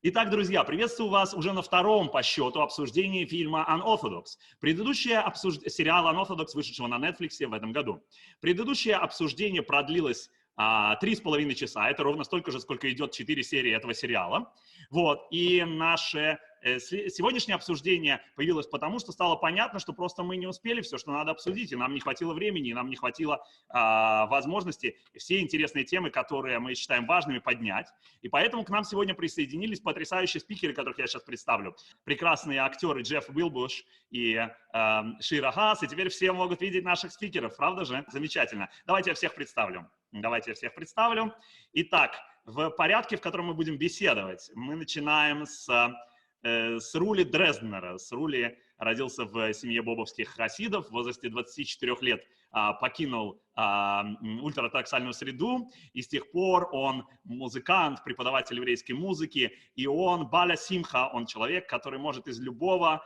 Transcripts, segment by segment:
Итак, друзья, приветствую вас уже на втором по счету обсуждении фильма Unorthodox. Предыдущее сериал Unorthodox, вышедшего на Netflix в этом году. Предыдущее обсуждение продлилось 3,5 часа. Это ровно столько же, сколько идет 4 серии этого сериала. Вот. И наше сегодняшнее обсуждение появилось потому, что стало понятно, что просто мы не успели все, что надо обсудить, и нам не хватило времени, и нам не хватило возможности все интересные темы, которые мы считаем важными, поднять. И поэтому к нам сегодня присоединились потрясающие спикеры, которых я сейчас представлю. Прекрасные актеры Джефф Уилбуш и Шира Хас, и теперь все могут видеть наших спикеров, правда же? Замечательно. Давайте я всех представлю. Итак, в порядке, в котором мы будем беседовать, мы начинаем с Срули Дрезднера. Срули родился в семье бобовских хасидов, в возрасте 24 лет покинул ультраортодоксальную среду, и с тех пор он музыкант, преподаватель еврейской музыки, и он баля симха, он человек, который может из любого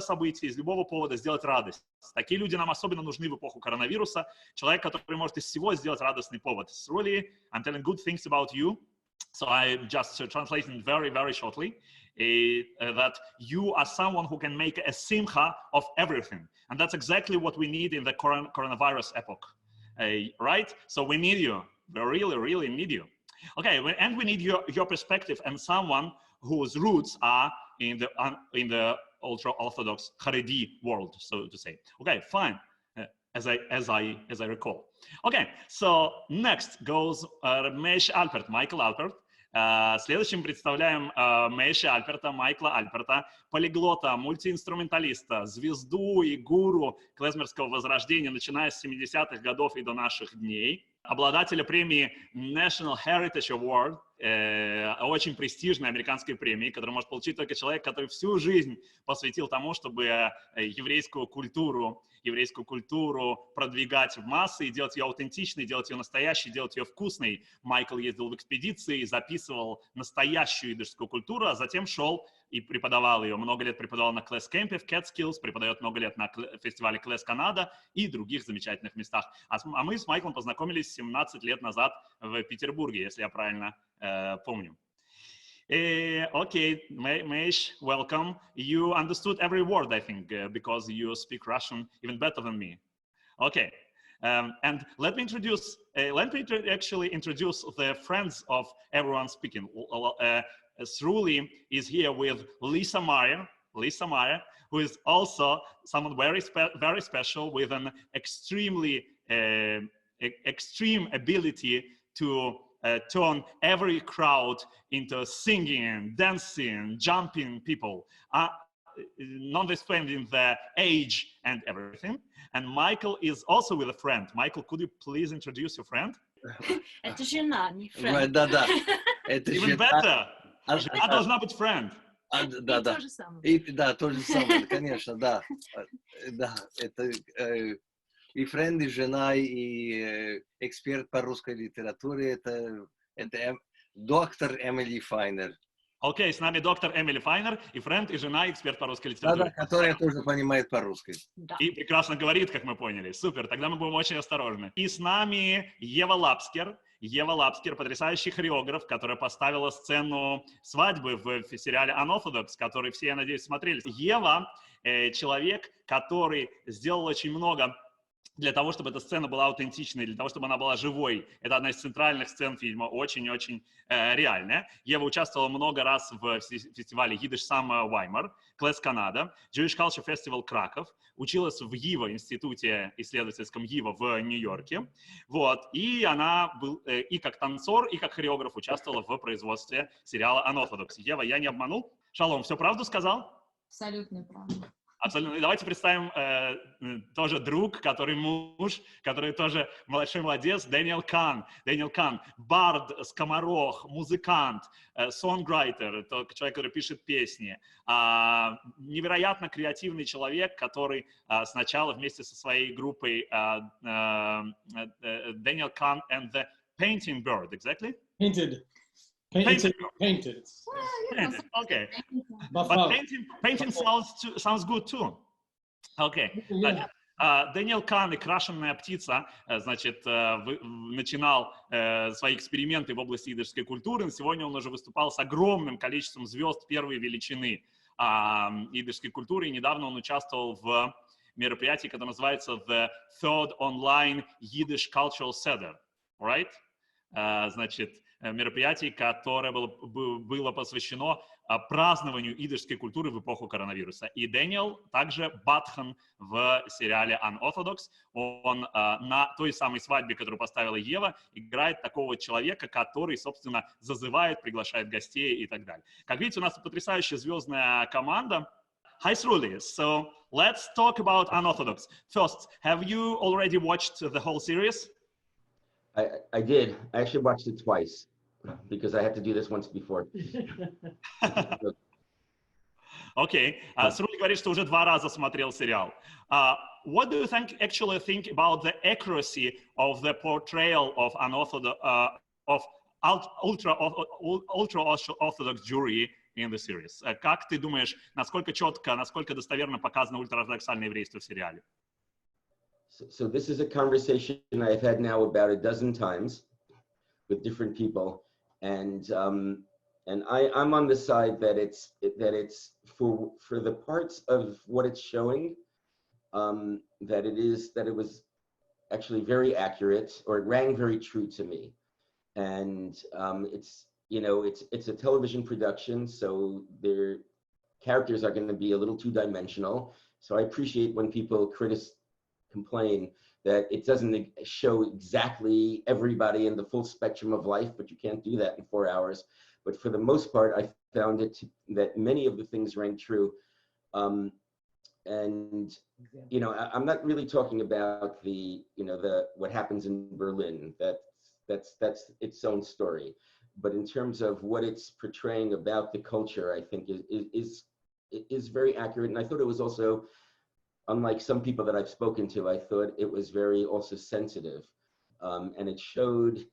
события, из любого повода сделать радость. Такие люди нам особенно нужны в эпоху коронавируса, человек, который может из всего сделать радостный повод. Срули, I'm telling good things about you, so I'm just translating very, very shortly. That you are someone who can make a simcha of everything. And that's exactly what we need in the coronavirus epoch, right? So we need you. We really, really need you. Okay, and we need your perspective and someone whose roots are in the ultra-Orthodox Haredi world, so to say. Okay, fine, as I recall. Okay, so next goes Alpert, Майкл Альперт. Следующим представляем Майкла Альперта, полиглота, мультиинструменталиста, звезду и гуру клезмерского возрождения, начиная с 70-х годов и до наших дней. Обладателя премии National Heritage Award, очень престижной американской премии, которую может получить только человек, который всю жизнь посвятил тому, чтобы еврейскую культуру продвигать в массы и делать ее аутентичной, делать ее настоящей, делать ее вкусной. Майкл ездил в экспедиции, записывал настоящую идишскую культуру, а затем шел и преподавал ее. Много лет преподавал на Class Camp в Catskills, преподает много лет на фестивале Class Canada и других замечательных местах. А мы с Майклом познакомились 17 лет назад в Петербурге, если я правильно помню. Okay, Meish, welcome. You understood every word, I think, because you speak Russian even better than me. Okay, and let me actually introduce the friends of everyone speaking. Sruli is here with Lisa Meyer, who is also someone very special with an extreme ability to turn every crowd into singing, dancing, jumping people, notwithstanding the age and everything. And Michael is also with a friend. Michael, could you please introduce your friend? Это жена, не friend. Да. Even better. Жена должна быть friend. Да. То же самое. Да, то же самое, конечно, да. Да, это и френд, и жена, и эксперт по русской литературе, это доктор Эмили Файнер. Окей, с нами доктор Эмили Файнер, и френд, и жена, эксперт по русской литературе. Да, которая тоже понимает по-русски. Да. И прекрасно говорит, как мы поняли. Супер, тогда мы будем очень осторожны. И с нами Ева Лапскер, потрясающий хореограф, которая поставила сцену свадьбы в сериале Unorthodox, который все, я надеюсь, смотрели. Ева человек, который сделал очень много для того, чтобы эта сцена была аутентичной, для того, чтобы она была живой. Это одна из центральных сцен фильма, очень-очень реальная. Ева участвовала много раз в фестивале Yiddish Summer Weimar, Class Canada, Jewish Culture Festival Краков, училась в Ева, институте исследовательском Ева в Нью-Йорке. Вот. И она и как танцор, и как хореограф участвовала в производстве сериала Unorthodox. Ева, я не обманул? Шалом, все правду сказал? Абсолютно правда. Абсолютно. И давайте представим тоже друг, который муж, который тоже большой молодец, Дэниел Кан. Бард, скоморох, музыкант, сонграйтер, человек, который пишет песни. Невероятно креативный человек, который сначала вместе со своей группой Дэниел Кан and the Painting Bird, exactly? Painted. Okay. But painting sounds good too. Okay. Дэниел Кан и «Крашенная птица», значит, начинал свои эксперименты в области идишской культуры. Сегодня он уже выступал с огромным количеством звезд первой величины идишской культуры. И недавно он участвовал в мероприятии, которое называется The Third Online Yiddish Cultural Center. Right? Значит, мероприятие, которое было посвящено празднованию идишской культуры в эпоху коронавируса. И Дэниел также Батхан в сериале Unorthodox. Он на той самой свадьбе, которую поставила Ева, играет такого человека, который, собственно, зазывает, приглашает гостей и так далее. Как видите, у нас потрясающая звездная команда. Hi, Sruli. So let's talk about Unorthodox. First, have you already watched the whole series? I did. I actually watched it twice because I had to do this once before. Окей. Срули говорит, что уже 2 раза смотрел сериал. What do you actually think about the accuracy of the portrayal of unorthodox, ultra-orthodox Jewry in the series? Как ты думаешь, насколько четко, насколько достоверно показано ультраортодоксальное еврейство в сериале? So this is a conversation I've had now about a dozen times with different people, and I'm on the side that it's for the parts of what it's showing, that it was actually very accurate, or it rang very true to me, and it's a television production, so their characters are going to be a little two-dimensional. So I appreciate when people complain that it doesn't show exactly everybody in the full spectrum of life, but you can't do that in 4 hours. But for the most part, I found that many of the things rang true. And I'm not really talking about what happens in Berlin. That's its own story. But in terms of what it's portraying about the culture, I think is very accurate. And I thought it was also, unlike some people that I've spoken to, I thought it was very also sensitive, and it showed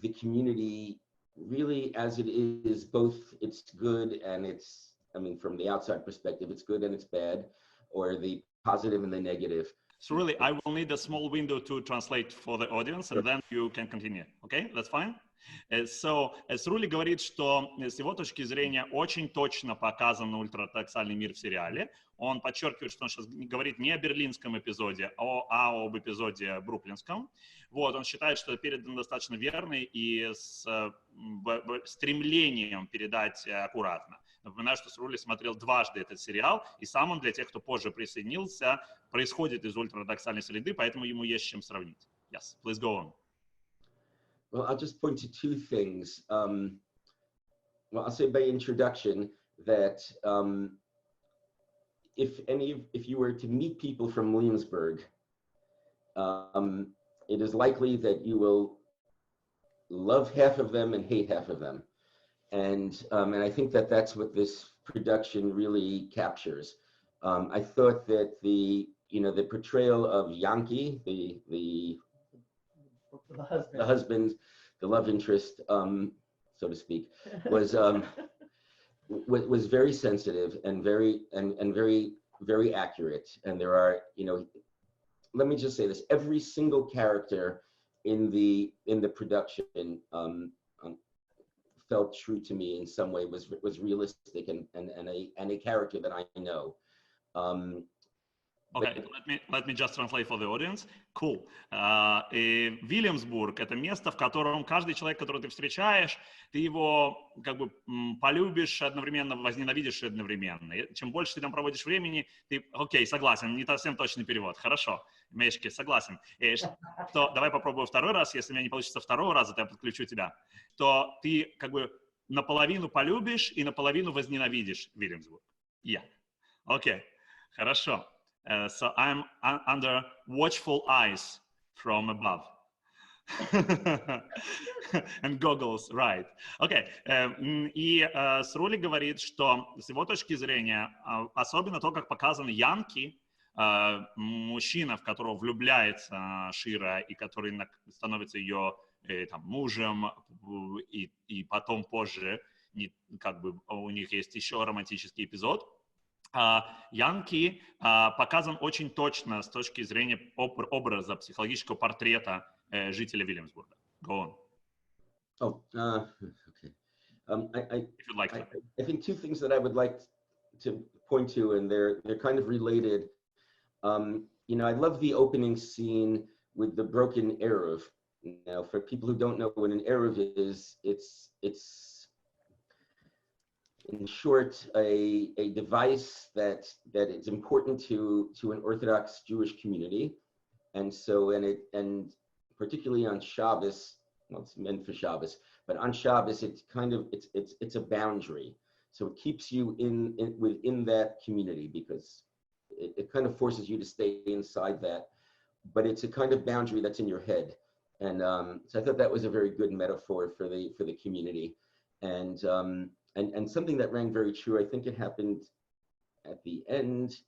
the community really as it is, both it's good and it's, from the outside perspective, it's good and it's bad, or the positive and the negative. So really, I will need a small window to translate for the audience, and then you can continue. Okay, that's fine? So, Срули говорит, что с его точки зрения очень точно показан ультраортодоксальный мир в сериале. Он подчеркивает, что он сейчас говорит не о берлинском эпизоде, а об эпизоде бруклинском. Вот, он считает, что передан достаточно верно и с стремлением передать аккуратно. Напоминаю, что Срули смотрел дважды этот сериал, и сам он, для тех, кто позже присоединился, происходит из ультраортодоксальной среды, поэтому ему есть с чем сравнить. Yes, please go on. Well, I'll just point to 2 things. Well, I'll say by introduction that if you were to meet people from Williamsburg, it is likely that you will love half of them and hate half of them. And I think that that's what this production really captures. I thought that the portrayal of Yankee, the husband, the love interest, so to speak, was very sensitive and very accurate. And there are, let me just say this: every single character in the production felt true to me in some way, was realistic and a character that I know. Okay, let me just translate for the audience. Cool. Вильямсбург — это место, в котором каждый человек, которого ты встречаешь, ты его как бы полюбишь одновременно, возненавидишь одновременно. И чем больше ты там проводишь времени, ты, окей, согласен, не совсем точный перевод. Хорошо, Мешки, согласен. Что, давай попробую 2 раз, если у меня не получится 2 раза, то я подключу тебя. То ты как бы наполовину полюбишь и наполовину возненавидишь Вильямсбург. Я. Окей, хорошо. So I'm under watchful eyes from above. And goggles, right. Okay. И Срули говорит, что с его точки зрения, особенно то, как показан Янки, мужчина, в которого влюбляется Шира и который становится ее мужем, и потом позже как бы у них есть еще романтический эпизод. Янки показан очень точно с точки зрения образа, психологического портрета жителя Вильямсбурга. Go on. Oh, okay. If you'd like to. I think two things that I would like to point to, and they're kind of related. You know, I love the opening scene with the broken eruv. Now, for people who don't know what an eruv is, it's in short a device that is important to an Orthodox Jewish community, and so and particularly on Shabbos. Well, it's meant for Shabbos, but on Shabbos, it's kind of it's a boundary. So it keeps you within that community because it kind of forces you to stay inside that. But it's a kind of boundary that's in your head, and so I thought that was a very good metaphor for the community, and something that rang very true. I think it happened at the end.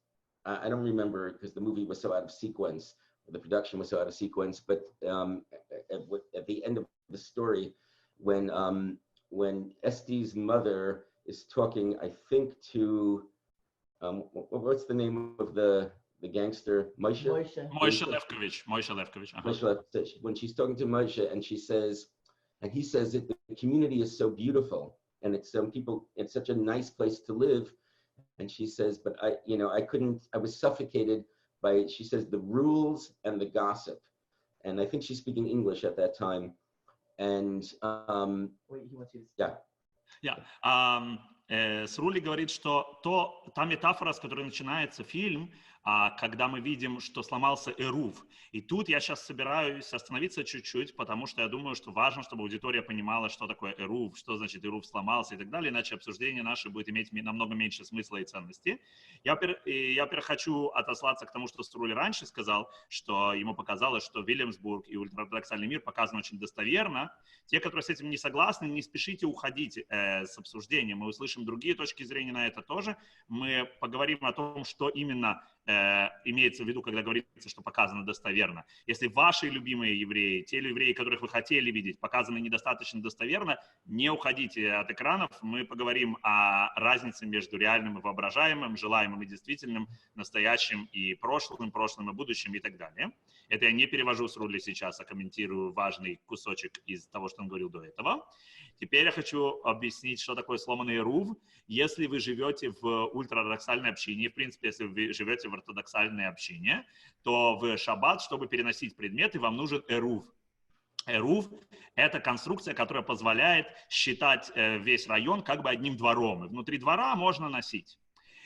I don't remember because the movie was so out of sequence. The production was so out of sequence, but at the end of the story, when Esti's mother is talking, I think to what's the name of the gangster? Moshe Lefkovich. When she's talking to Moshe, and she says, and he says that the community is so beautiful, and it's such a nice place to live, and she says, but I was suffocated by, she says, the rules and the gossip. And I think she's speaking English at that time. And Wait, he wants you to... Срули говорит, что та метафора, с которой начинается фильм, когда мы видим, что сломался эрув. И тут я сейчас собираюсь остановиться чуть-чуть, потому что я думаю, что важно, чтобы аудитория понимала, что такое эрув, что значит эрув сломался и так далее, иначе обсуждение наше будет иметь намного меньше смысла и ценности. Я, во-первых, хочу отослаться к тому, что Срули раньше сказал, что ему показалось, что Вильямсбург и ультраортодоксальный мир показаны очень достоверно. Те, которые с этим не согласны, не спешите уходить с обсуждения. Мы услышим другие точки зрения на это тоже. Мы поговорим о том, что именно имеется в виду, когда говорится, что показано достоверно. Если ваши любимые евреи, те евреи, которых вы хотели видеть, показаны недостаточно достоверно, не уходите от экранов. Мы поговорим о разнице между реальным и воображаемым, желаемым и действительным, настоящим и прошлым и будущим и так далее. Это я не перевожу с Рули сейчас, а комментирую важный кусочек из того, что он говорил до этого. Теперь я хочу объяснить, что такое сломанный эрув. Если вы живете в ультраортодоксальной общине, в принципе, если вы живете в ортодоксальной общине, то в шаббат, чтобы переносить предметы, вам нужен эрув. Эрув – это конструкция, которая позволяет считать весь район как бы одним двором. И внутри двора можно носить.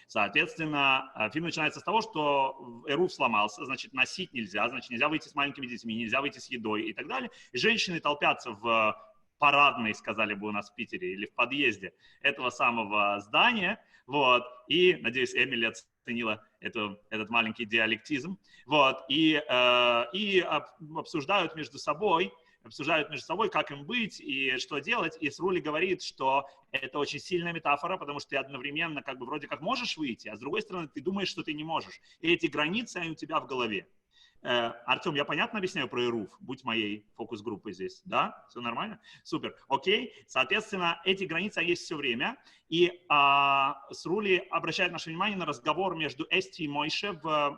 Соответственно, фильм начинается с того, что эрув сломался, значит, носить нельзя, значит, нельзя выйти с маленькими детьми, нельзя выйти с едой и так далее. И женщины толпятся в парадной, сказали бы у нас в Питере, или в подъезде этого самого здания, вот, и, надеюсь, Эмили оценила этот маленький диалектизм, вот, и обсуждают между собой, как им быть и что делать, и Срули говорит, что это очень сильная метафора, потому что ты одновременно как бы вроде как можешь выйти, а с другой стороны ты думаешь, что ты не можешь, и эти границы, они у тебя в голове. Артем, я понятно объясняю про эрув? Будь моей фокус-группой здесь. Да? Все нормально? Супер. Окей. Соответственно, эти границы есть все время. И Срули обращает наше внимание на разговор между Эсти и Мойше во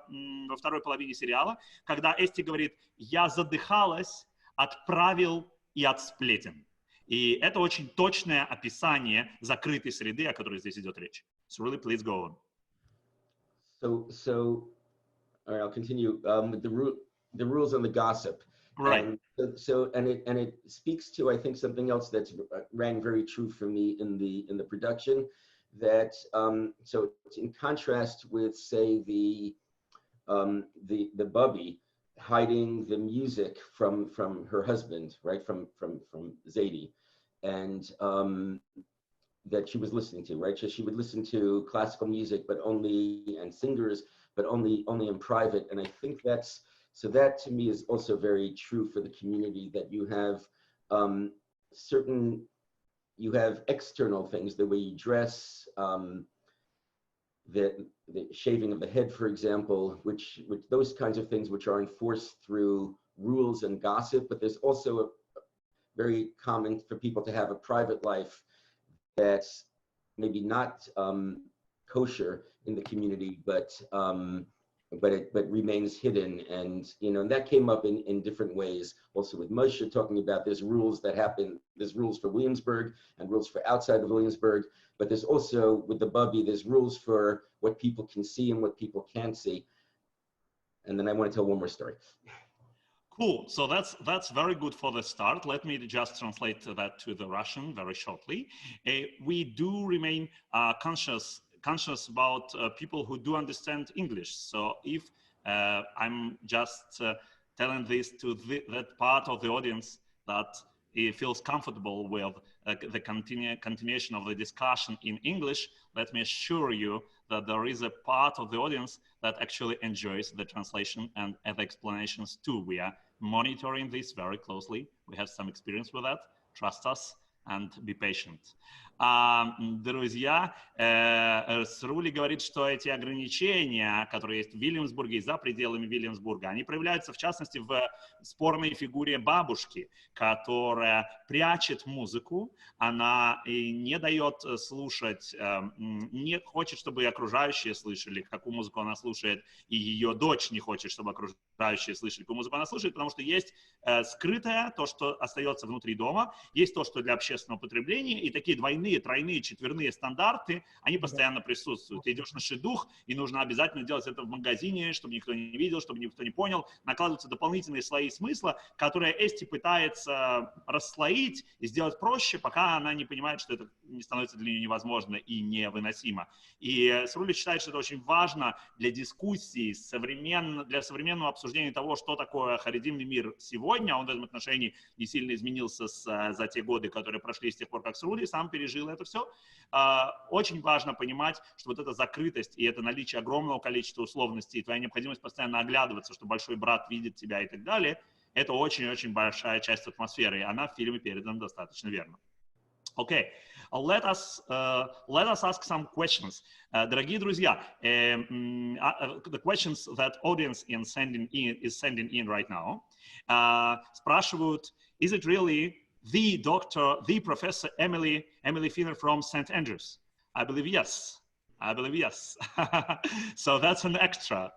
второй половине сериала, когда Эсти говорит: «Я задыхалась от правил и от сплетен». И это очень точное описание закрытой среды, о которой здесь идет речь. Срули, please go on. So all right, I'll continue with the rules and the gossip. Right. And it speaks to, I think, something else that's rang very true for me in the production. That so it's in contrast with, say, the Bubby hiding the music from her husband, right, from Zadie, and that she was listening to, right? So she would listen to classical music, and singers, but only in private. And I think that to me is also very true for the community, that you have you have external things, the way you dress, the shaving of the head, for example, which those kinds of things which are enforced through rules and gossip, but there's also very common for people to have a private life that's maybe not kosher in the community, but it remains hidden. And, you know, and that came up in different ways. Also with Moshe talking about there's rules that happen, there's rules for Williamsburg and rules for outside of Williamsburg, but there's also with the Bubby, there's rules for what people can see and what people can't see. And then I want to tell one more story. Cool. So that's very good for the start. Let me just translate that to the Russian very shortly. We do remain conscious about people who do understand English. So if I'm just telling this to that part of the audience that it feels comfortable with the continuation of the discussion in English, let me assure you that there is a part of the audience that actually enjoys the translation and the explanations too. We are monitoring this very closely. We have some experience with that. Trust us and be patient. Друзья, Срули говорит, что эти ограничения, которые есть в Вильямсбурге и за пределами Вильямсбурга, они проявляются в частности в спорной фигуре бабушки, которая прячет музыку, она не дает слушать, не хочет, чтобы окружающие слышали, какую музыку она слушает, и ее дочь не хочет, чтобы окружающие слышали, какую музыку она слушает, потому что есть скрытое, то, что остается внутри дома, есть то, что для общественного потребления, и такие двойные, тройные, четверные стандарты, они постоянно присутствуют. Ты идешь на шидух, и нужно обязательно делать это в магазине, чтобы никто не видел, чтобы никто не понял. Накладываются дополнительные слои смысла, которые Эсти пытается расслоить и сделать проще, пока она не понимает, что это не становится для нее невозможно и невыносимо. И Срули считает, что это очень важно для дискуссий, для современного обсуждения того, что такое харидимный мир сегодня. Он в этом отношении не сильно изменился за те годы, которые прошли с тех пор, как Срули сам пережил это все. Очень важно понимать, что вот эта закрытость и это наличие огромного количества условностей, твоя необходимость постоянно оглядываться, что большой брат видит тебя и так далее, это очень-очень большая часть атмосферы, и она в фильме передана достаточно верно. Okay, let us ask some questions. Дорогие друзья, the questions that audience is sending in right now, спрашивают, is it really the professor Emily Finner from St. Andrews? I believe yes. So that's an extra.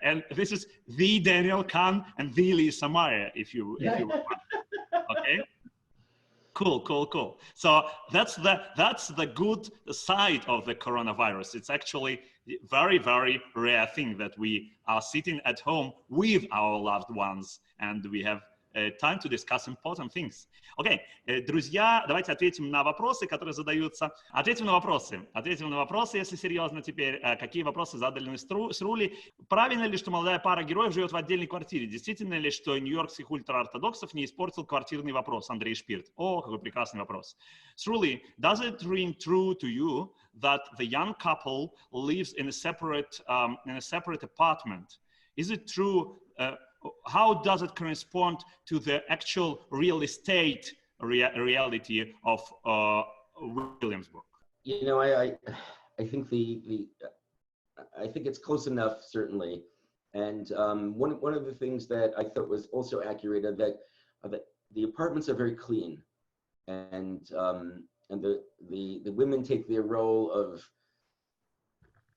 And this is the Daniel Kahn and the Lisa Meyer, if you want. Okay. Cool. So that's the good side of the coronavirus. It's actually a very, very rare thing that we are sitting at home with our loved ones and we have time to discuss important things. Окей, друзья, давайте ответим на вопросы, которые задаются. Ответим на вопросы, если серьезно теперь. Какие вопросы задали Срули? Правильно ли, что молодая пара героев живет в отдельной квартире? Действительно ли, что нью-йоркских ультраортодоксов не испортил квартирный вопрос? Андрей Шпирт. О, какой прекрасный вопрос. Срули, does it ring true to you that the young couple lives in a separate apartment? Is it true? How does it correspond to the actual real estate reality of Williamsburg? You know, I think I think it's close enough, certainly. And one of the things that I thought was also accurate are that the apartments are very clean, and the women take their role of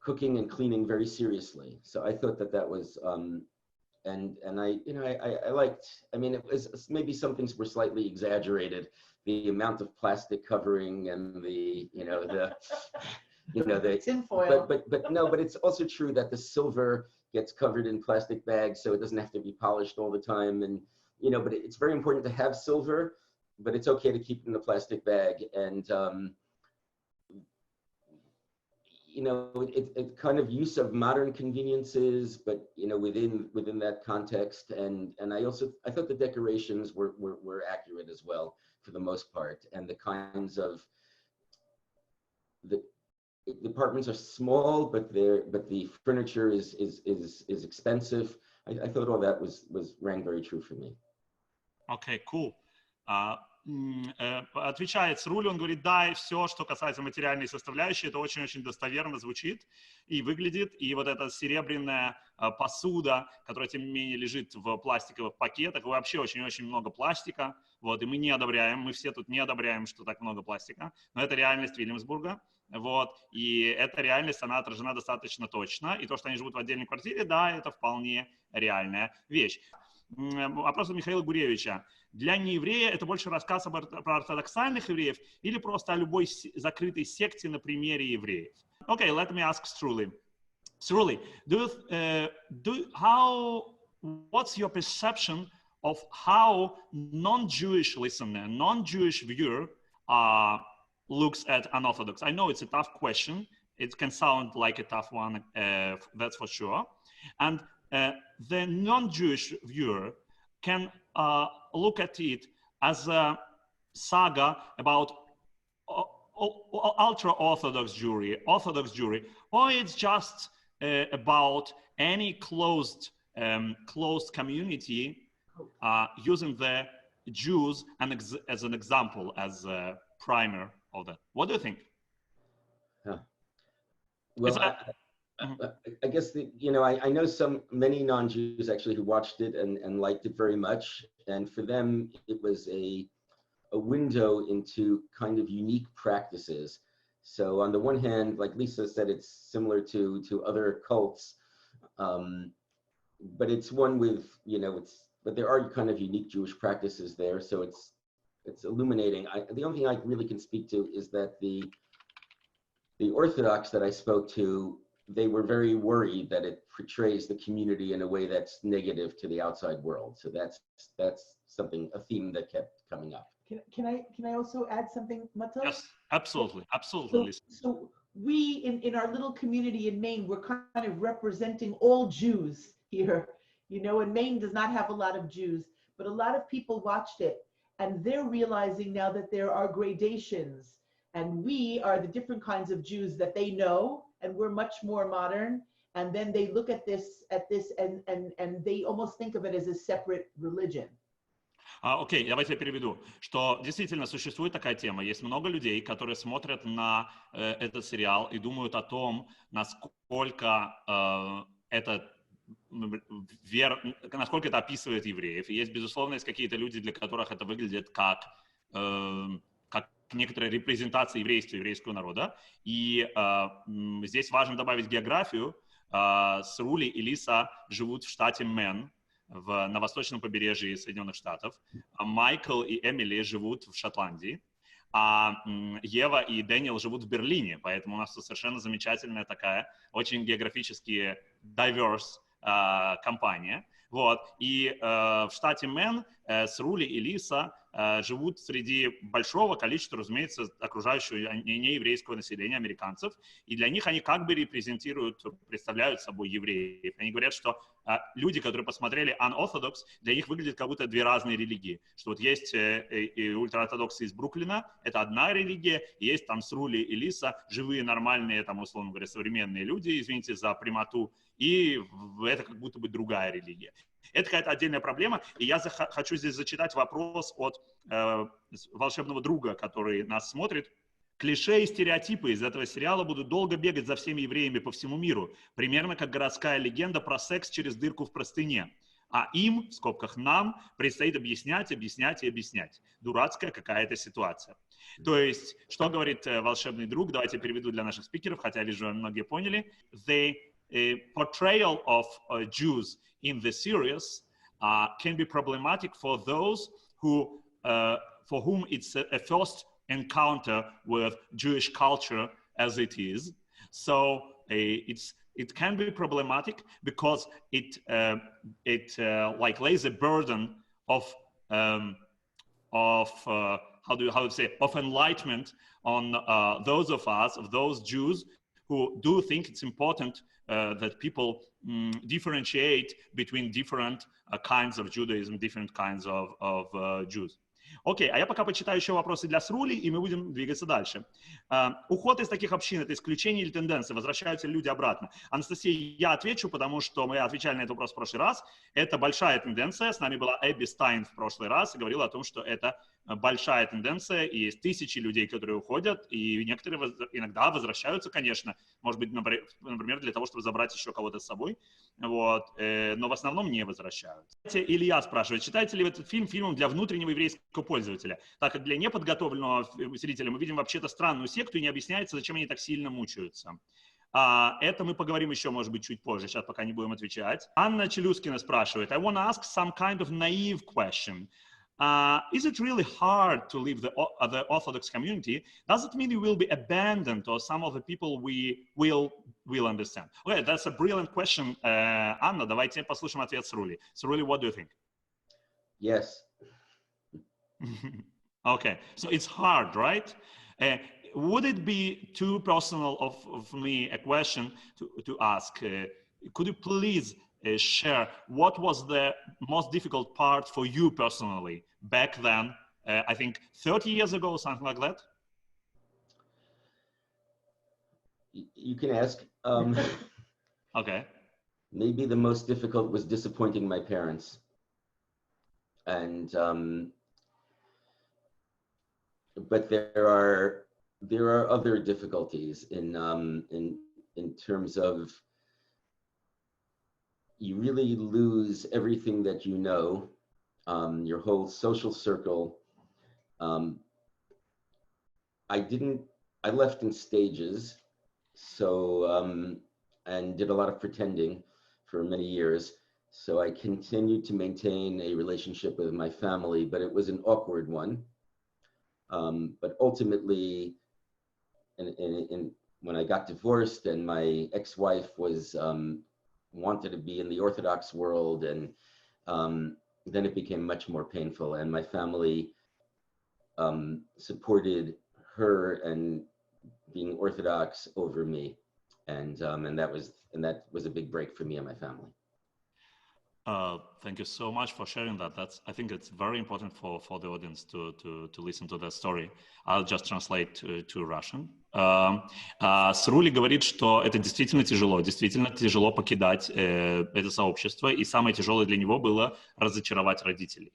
cooking and cleaning very seriously. So I thought that was. And I liked, I mean, it was maybe some things were slightly exaggerated, the amount of plastic covering and the tinfoil. But it's also true that the silver gets covered in plastic bags, so it doesn't have to be polished all the time. And, but it's very important to have silver, but it's okay to keep it in the plastic bag. And, it kind of use of modern conveniences, but within that context, and I thought the decorations were accurate as well for the most part, and the kinds of the apartments are small, but the furniture is expensive. I thought all that rang very true for me. Okay, cool. Отвечает Срули, он говорит, да, и все, что касается материальной составляющей, это очень-очень достоверно звучит и выглядит. И вот эта серебряная посуда, которая, тем не менее, лежит в пластиковых пакетах, вообще очень-очень много пластика. Вот, и мы все тут не одобряем, что так много пластика. Но это реальность Вильямсбурга. Вот, и эта реальность, она отражена достаточно точно, и то, что они живут в отдельной квартире, да, это вполне реальная вещь. Вопрос от Михаила Гуревича. Для нееврея это больше рассказ про ортодоксальных евреев или просто о любой закрытой секте на примере евреев? Okay, let me ask Sruli. Sruli, what's your perception of how non-Jewish listener, non-Jewish viewer looks at Unorthodox? I know it's a tough question. It can sound like a tough one, that's for sure. And the non-Jewish viewer can look at it as a saga about ultra-Orthodox Jewry, Orthodox Jewry, or it's just about any closed community using the Jews as an example, as a primer of that. What do you think? Well, I guess I know many non-Jews actually who watched it and liked it very much, and for them it was a window into kind of unique practices. So on the one hand, like Lisa said, it's similar to other cults, but it's one with but there are kind of unique Jewish practices there. So it's illuminating. The only thing I really can speak to is that the Orthodox that I spoke to, they were very worried that it portrays the community in a way that's negative to the outside world. So that's a theme that kept coming up. Can I also add something, Мотл? Yes, absolutely. So we in our little community in Maine, we're kind of representing all Jews here. And Maine does not have a lot of Jews, but a lot of people watched it, and they're realizing now that there are gradations, and we are the different kinds of Jews that they know, and we're much more modern. And then they look at this and they almost think of it as a separate religion. Окей, давайте я переведу, что действительно существует такая тема. Есть много людей, которые смотрят на этот сериал и думают о том, насколько насколько это описывает евреев. И есть, безусловно, есть какие-то люди, для которых это выглядит как некоторая репрезентация еврейства, еврейского народа. И здесь важно добавить географию. Срули и Лиса живут в штате Мэн, на восточном побережье Соединенных Штатов. Майкл и Эмили живут в Шотландии, а Ева и Дэниел живут в Берлине, поэтому у нас тут совершенно замечательная такая, очень географически diverse компания. Вот. И в штате Мэн Срули и Лиса живут среди большого количества, разумеется, окружающего нееврейского населения, американцев, и для них они как бы представляют собой евреев. Они говорят, что люди, которые посмотрели Unorthodox, для них выглядят как будто две разные религии. Что вот есть ультраортодоксы из Бруклина, это одна религия, и есть там Срули и Лиса, живые, нормальные, там, условно говоря, современные люди, извините за прямоту, и это как будто бы другая религия. Это какая-то отдельная проблема, и я хочу здесь зачитать вопрос от волшебного друга, который нас смотрит. Клише и стереотипы из этого сериала будут долго бегать за всеми евреями по всему миру, примерно как городская легенда про секс через дырку в простыне. А им, в скобках нам, предстоит объяснять. Дурацкая какая-то ситуация. То есть, что говорит волшебный друг? Давайте я переведу для наших спикеров, хотя вижу, многие поняли. The portrayal of Jews in the series can be problematic for those who, for whom it's a first encounter with Jewish culture as it is. So it can be problematic because it like lays a burden of enlightenment on those of us, of those Jews who do think it's important that people differentiate between different kinds of Judaism, different kinds of Jews. Окей, а я пока почитаю еще вопросы для Срули, и мы будем двигаться дальше. Уход из таких общин – это исключение или тенденция? Возвращаются ли люди обратно? Анастасия, я отвечу, потому что мы отвечали на этот вопрос в прошлый раз. Это большая тенденция. С нами была Эбби Стайн в прошлый раз и говорила о том, что это большая тенденция, и есть тысячи людей, которые уходят, и некоторые иногда возвращаются, конечно, может быть, например, для того, чтобы забрать еще кого-то с собой, вот, но в основном не возвращаются. Илья спрашивает, считаете ли вы этот фильм фильмом для внутреннего еврейского логику пользователя. Так как для неподготовленного зрителя мы видим вообще-то странную секту, и не объясняется, зачем они так сильно мучаются. Это мы поговорим еще, может быть, чуть позже, сейчас пока не будем отвечать. Анна Челюскина спрашивает: I want to ask some kind of naive question. Is it really hard to leave the Orthodox community? Does it mean you will be abandoned, or some of the people we will understand? Okay, that's a brilliant question, Anna. Давайте послушаем ответ Sruli. Sruli, what do you think? Yes. Okay, so it's hard, right? Would it be too personal of me a question to ask? Could you please share what was the most difficult part for you personally back then, I think 30 years ago, something like that? You can ask. Okay. Maybe the most difficult was disappointing my parents. And but there are other difficulties in terms of you really lose everything that you know, your whole social circle. I left in stages, so and did a lot of pretending for many years. So I continued to maintain a relationship with my family, but it was an awkward one. But ultimately, when I got divorced and my ex-wife was wanted to be in the Orthodox world, and then it became much more painful. And my family supported her and being Orthodox over me, and that was a big break for me and my family. Thank you so much for sharing that. I think it's very important for the audience to listen to that story. I'll just translate to Russian. Срули говорит, что это действительно тяжело покидать это сообщество, и самое тяжелое для него было разочаровать родителей.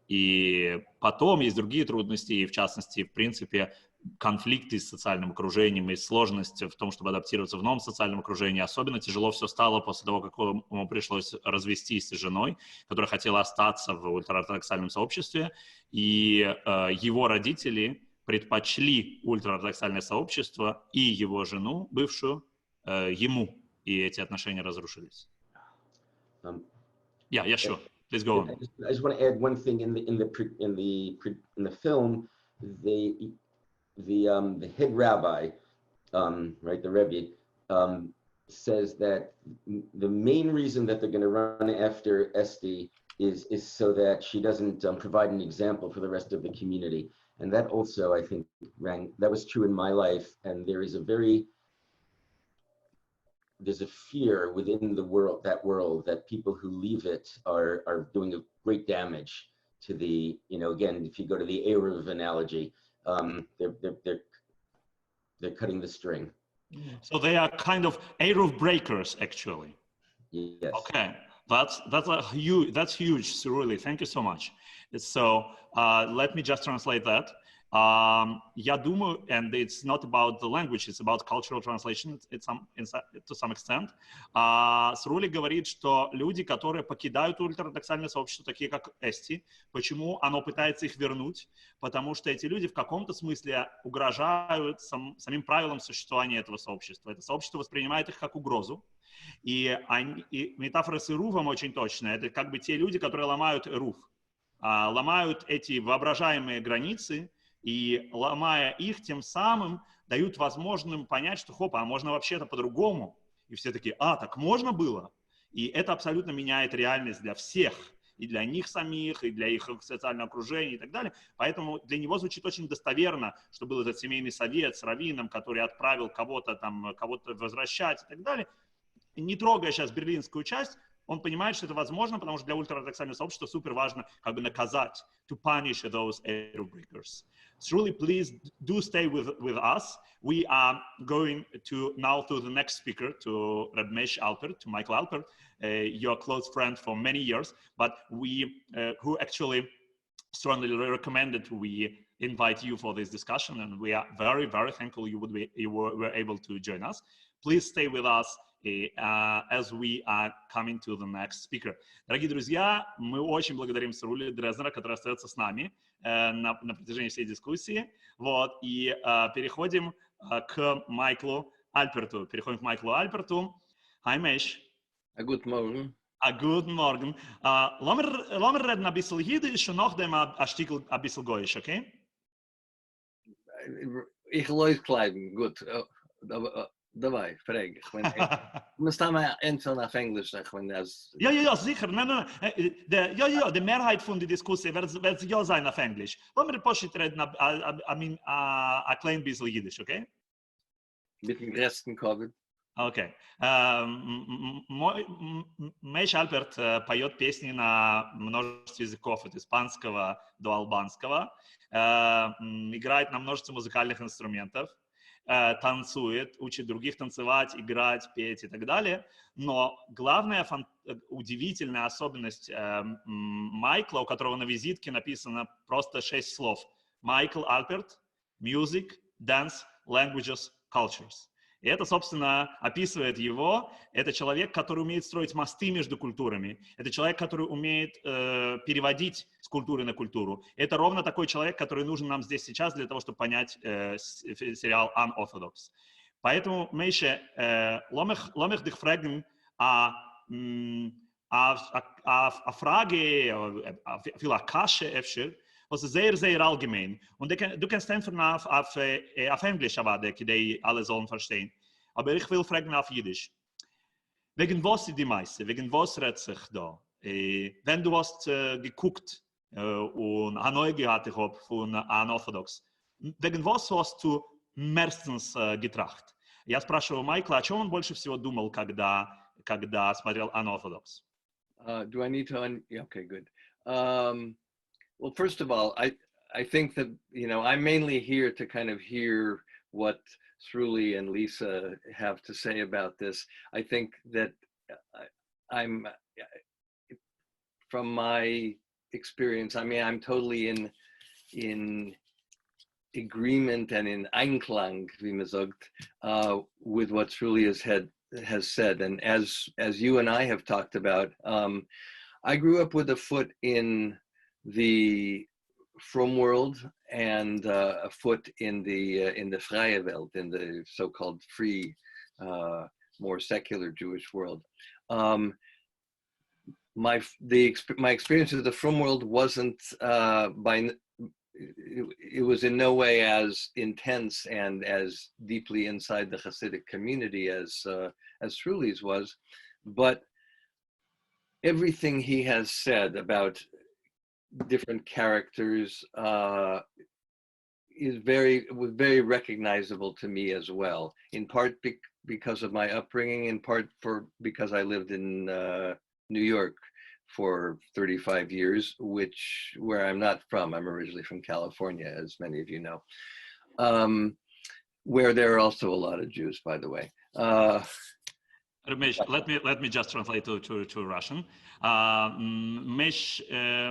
И потом есть другие трудности, и в частности, в принципе, конфликты с социальным окружением и сложность в том, чтобы адаптироваться в новом социальном окружении. Особенно тяжело все стало после того, как ему пришлось развестись с женой, которая хотела остаться в ультраортодоксальном сообществе, и его родители предпочли ультраортодоксальное сообщество и его жену, бывшую, ему, и эти отношения разрушились. Yeah, sure. Please go on. I just want to add one thing in the film. The head rabbi, right, the Rebbe, says that the main reason that they're going to run after Esti is so that she doesn't provide an example for the rest of the community. And that also, I think, that was true in my life. And there's a fear within that world that people who leave it are doing a great damage to the, again, if you go to the Eruv analogy, they're cutting the string. So they are kind of Eruv breakers, actually. Yes. Okay, that's huge, Sruli. Thank you so much. So let me just translate that. Я думаю, and it's not about the language, it's about cultural translation to some extent. Срули говорит, что люди, которые покидают ультраортодоксальное сообщество, такие как Эсти, почему оно пытается их вернуть? Потому что эти люди в каком-то смысле угрожают самим правилам существования этого сообщества. Это сообщество воспринимает их как угрозу. И метафора с Эрувом очень точная. Это как бы те люди, которые ломают Эрув, ломают эти воображаемые границы, и, ломая их, тем самым дают возможным понять, что а можно вообще-то по-другому. И все такие, так можно было? И это абсолютно меняет реальность для всех. И для них самих, и для их социального окружения и так далее. Поэтому для него звучит очень достоверно, что был этот семейный совет с раввином, который отправил кого-то возвращать и так далее. И не трогая сейчас берлинскую часть, он понимает, что это возможно, потому что для ультраортодоксального сообщества супер важно как бы наказать, to punish those Eruv breakers. Sruli, please do stay with us. We are going now to the next speaker, to Alpert, to Michael Альперт, your close friend for many years, but who actually strongly recommended we invite you for this discussion, and we are very, very thankful you were able to join us. Please stay with us as we are coming to the next speaker. Дорогие друзья, мы очень благодарим Срули Дрезднера, который остается с нами на протяжении всей дискуссии. Вот, и переходим к Майклу Альперту. Hi, Mesh. Good morning. Guten Morgen. Lassen wir reden ein bisschen Jiddisch und nachdem ein Stückchen ein bisschen Goisch, okay? Ich leus klein, gut. Давай, frag. Wir staan maar enkel auf Englisch, wenn das... Ja, sicher. Nein. Die Mehrheit von der Diskussion wird ja sein auf Englisch. Lassen wir Poschit reden ein klein bisschen Jiddisch, okay? Mit dem Resten Covid. Окей. Майкл Альперт поет песни на множестве языков, от испанского до албанского, играет на множестве музыкальных инструментов, танцует, учит других танцевать, играть, петь и так далее. Но главная удивительная особенность Майкла, у которого на визитке написано просто 6 слов. Майкл Альперт, Music, Dance, Languages, Cultures. И это, собственно, описывает его. Это человек, который умеет строить мосты между культурами. Это человек, который умеет переводить с культуры на культуру. Это ровно такой человек, который нужен нам здесь сейчас для того, чтобы понять сериал Unorthodox. Поэтому, Мейше, lass mich dich fragen, eine Frage, vielleicht Kasche, was ist sehr, sehr allgemein. Und du kannst einfach auf Englisch arbeiten, die alle sollen verstehen. Aber ich will fragen auf Jiddisch. Wegen was sind die meisten? Wegen was redet sich da? Wenn du hast geguckt und eine Neugier hatte von Unorthodox, wegen was hast du meistens getracht? Я спрашиваю Майкла, о чем он больше всего думал, когда смотрел Unorthodox? Do I need to... Okay, good. Well, first of all, I think that, I'm mainly here to kind of hear what Sruli and Lisa have to say about this. I think that I'm, from my experience, I'm totally in agreement and in Einklang, wie man sagt, with what Sruli has said. And as you and I have talked about, I grew up with a foot in the frum world and a foot in the freie Welt, in the so-called free, more secular Jewish world. My experience of the frum world wasn't it was in no way as intense and as deeply inside the Hasidic community as Sruli's was, but everything he has said about different characters was very recognizable to me as well, in part because of my upbringing, in part because I lived in New York for 35 years, where I'm not from. I'm originally from California, as many of you know, where there are also a lot of Jews, by the way. Ramesh, let me just translate to Russian.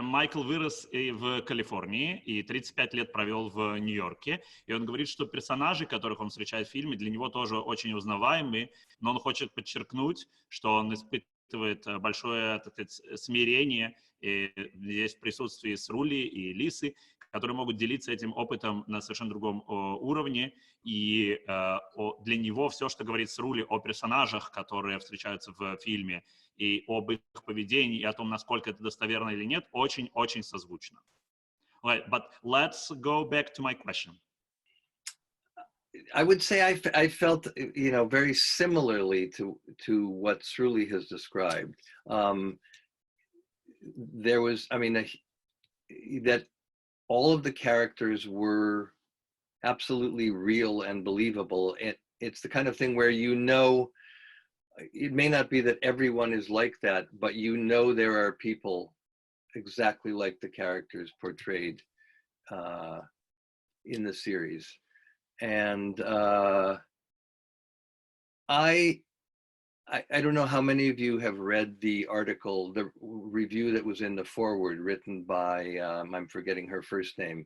Майкл вырос в Калифорнии и 35 лет провел в Нью-Йорке. И он говорит, что персонажи, которых он встречает в фильме, для него тоже очень узнаваемы, но он хочет подчеркнуть, что он испытывает большое, так сказать, смирение здесь в присутствии Срули и Лисы, которые могут делиться этим опытом на совершенно другом уровне. И для него все, что говорит Срули о персонажах, которые встречаются в фильме, и об их поведении, и о том, насколько это достоверно или нет, очень-очень созвучно. Right, but let's go back to my question. I would say I felt, very similarly to what Sruli has described. There was, that all of the characters were absolutely real and believable. It's the kind of thing where it may not be that everyone is like that, but there are people exactly like the characters portrayed in the series. And I don't know how many of you have read the article, the review that was in the foreword written by, I'm forgetting her first name,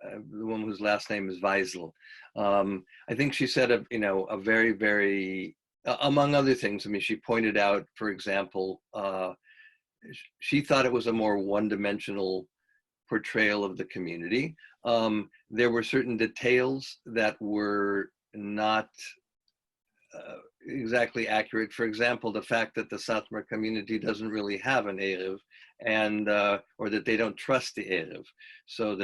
the woman whose last name is Weisel. I think she said a very, very, among other things. I mean, she pointed out, for example, she thought it was a more one-dimensional portrayal of the community. There were certain details that were not exactly accurate. For example, the fact that the Satmar community doesn't really have an Erev, and or that they don't trust the Erev. So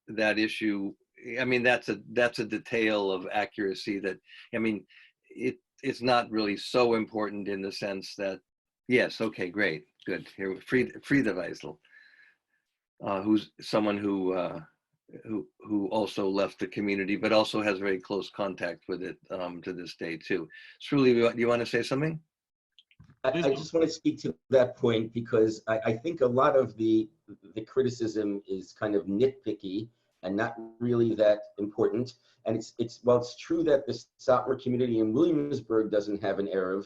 that issue, I mean, that's a detail of accuracy that, I mean, it's not really so important in the sense that, yes, okay, great, good. Here, Frieda Weisel, who's someone who also left the community, but also has very close contact with it to this day too. Sruli, do you want to say something? I just want to speak to that point because I think a lot of the criticism is kind of nitpicky and not really that important. And it's true that the Satmar community in Williamsburg doesn't have an Erev,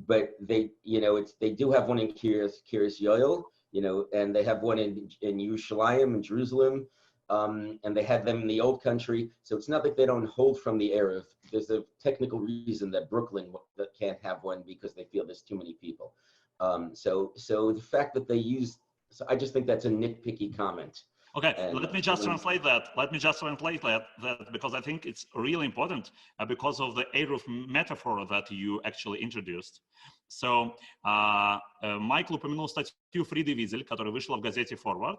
but they do have one in Kiryas Yoel, and they have one in Yerushalayim in Jerusalem. And they had them in the old country. So it's not that they don't hold from the Erev. There's a technical reason that Brooklyn can't have one because they feel there's too many people. So the fact that they use, so I just think that's a nitpicky comment. Okay, let me just translate that. Because I think it's really important because of the Erev metaphor that you actually introduced. So, Майкл упомянул статью Фриды Визель, которая вышла в газете Forward,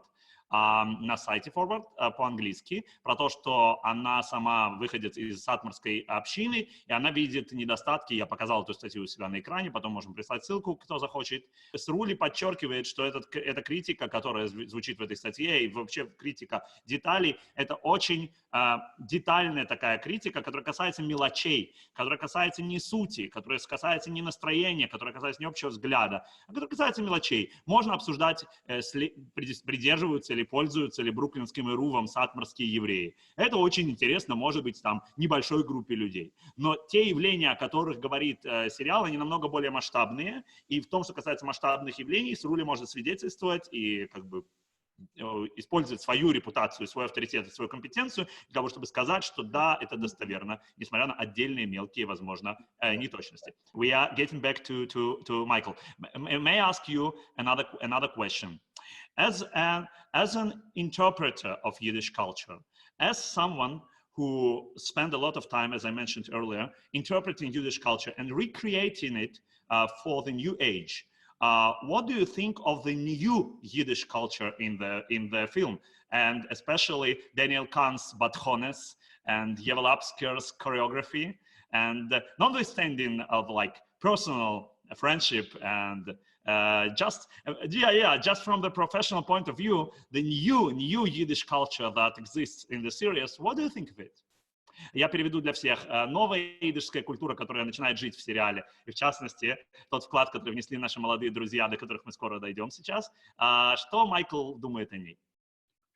на сайте Forward по-английски, про то, что она сама выходит из сатмарской общины, и она видит недостатки. Я показал эту статью у себя на экране, потом можем прислать ссылку, кто захочет. Срули подчеркивает, что эта критика, которая звучит в этой статье, и вообще критика деталей, это очень детальная такая критика, которая касается мелочей, которая касается не сути, которая касается не настроения, которая касается не общего взгляда, а которая касается мелочей. Можно обсуждать, придерживаются или пользуются ли бруклинским ирувом сатмарские евреи. Это очень интересно, может быть, там небольшой группе людей. Но те явления, о которых говорит сериал, они намного более масштабные. И в том, что касается масштабных явлений, Срули может свидетельствовать и как бы использовать свою репутацию, свой авторитет, свою компетенцию для того, чтобы сказать, что да, это достоверно, несмотря на отдельные мелкие, возможно, неточности. We are getting back to Michael. May I ask you another question? As an interpreter of Yiddish culture, as someone who spent a lot of time, as I mentioned earlier, interpreting Yiddish culture and recreating it for the new age, what do you think of the new Yiddish culture in the film, and especially Daniel Kahn's Batchones and Yeva Lapsker's choreography, and notwithstanding of like personal friendship and just from the professional point of view, the new Yiddish culture that exists in the series, what do you think of it? Я переведу для всех. Новая идишская культура, которая начинает жить в сериале, и в частности, тот вклад, который внесли наши молодые друзья, до которых мы скоро дойдем сейчас. Что Майкл думает о ней?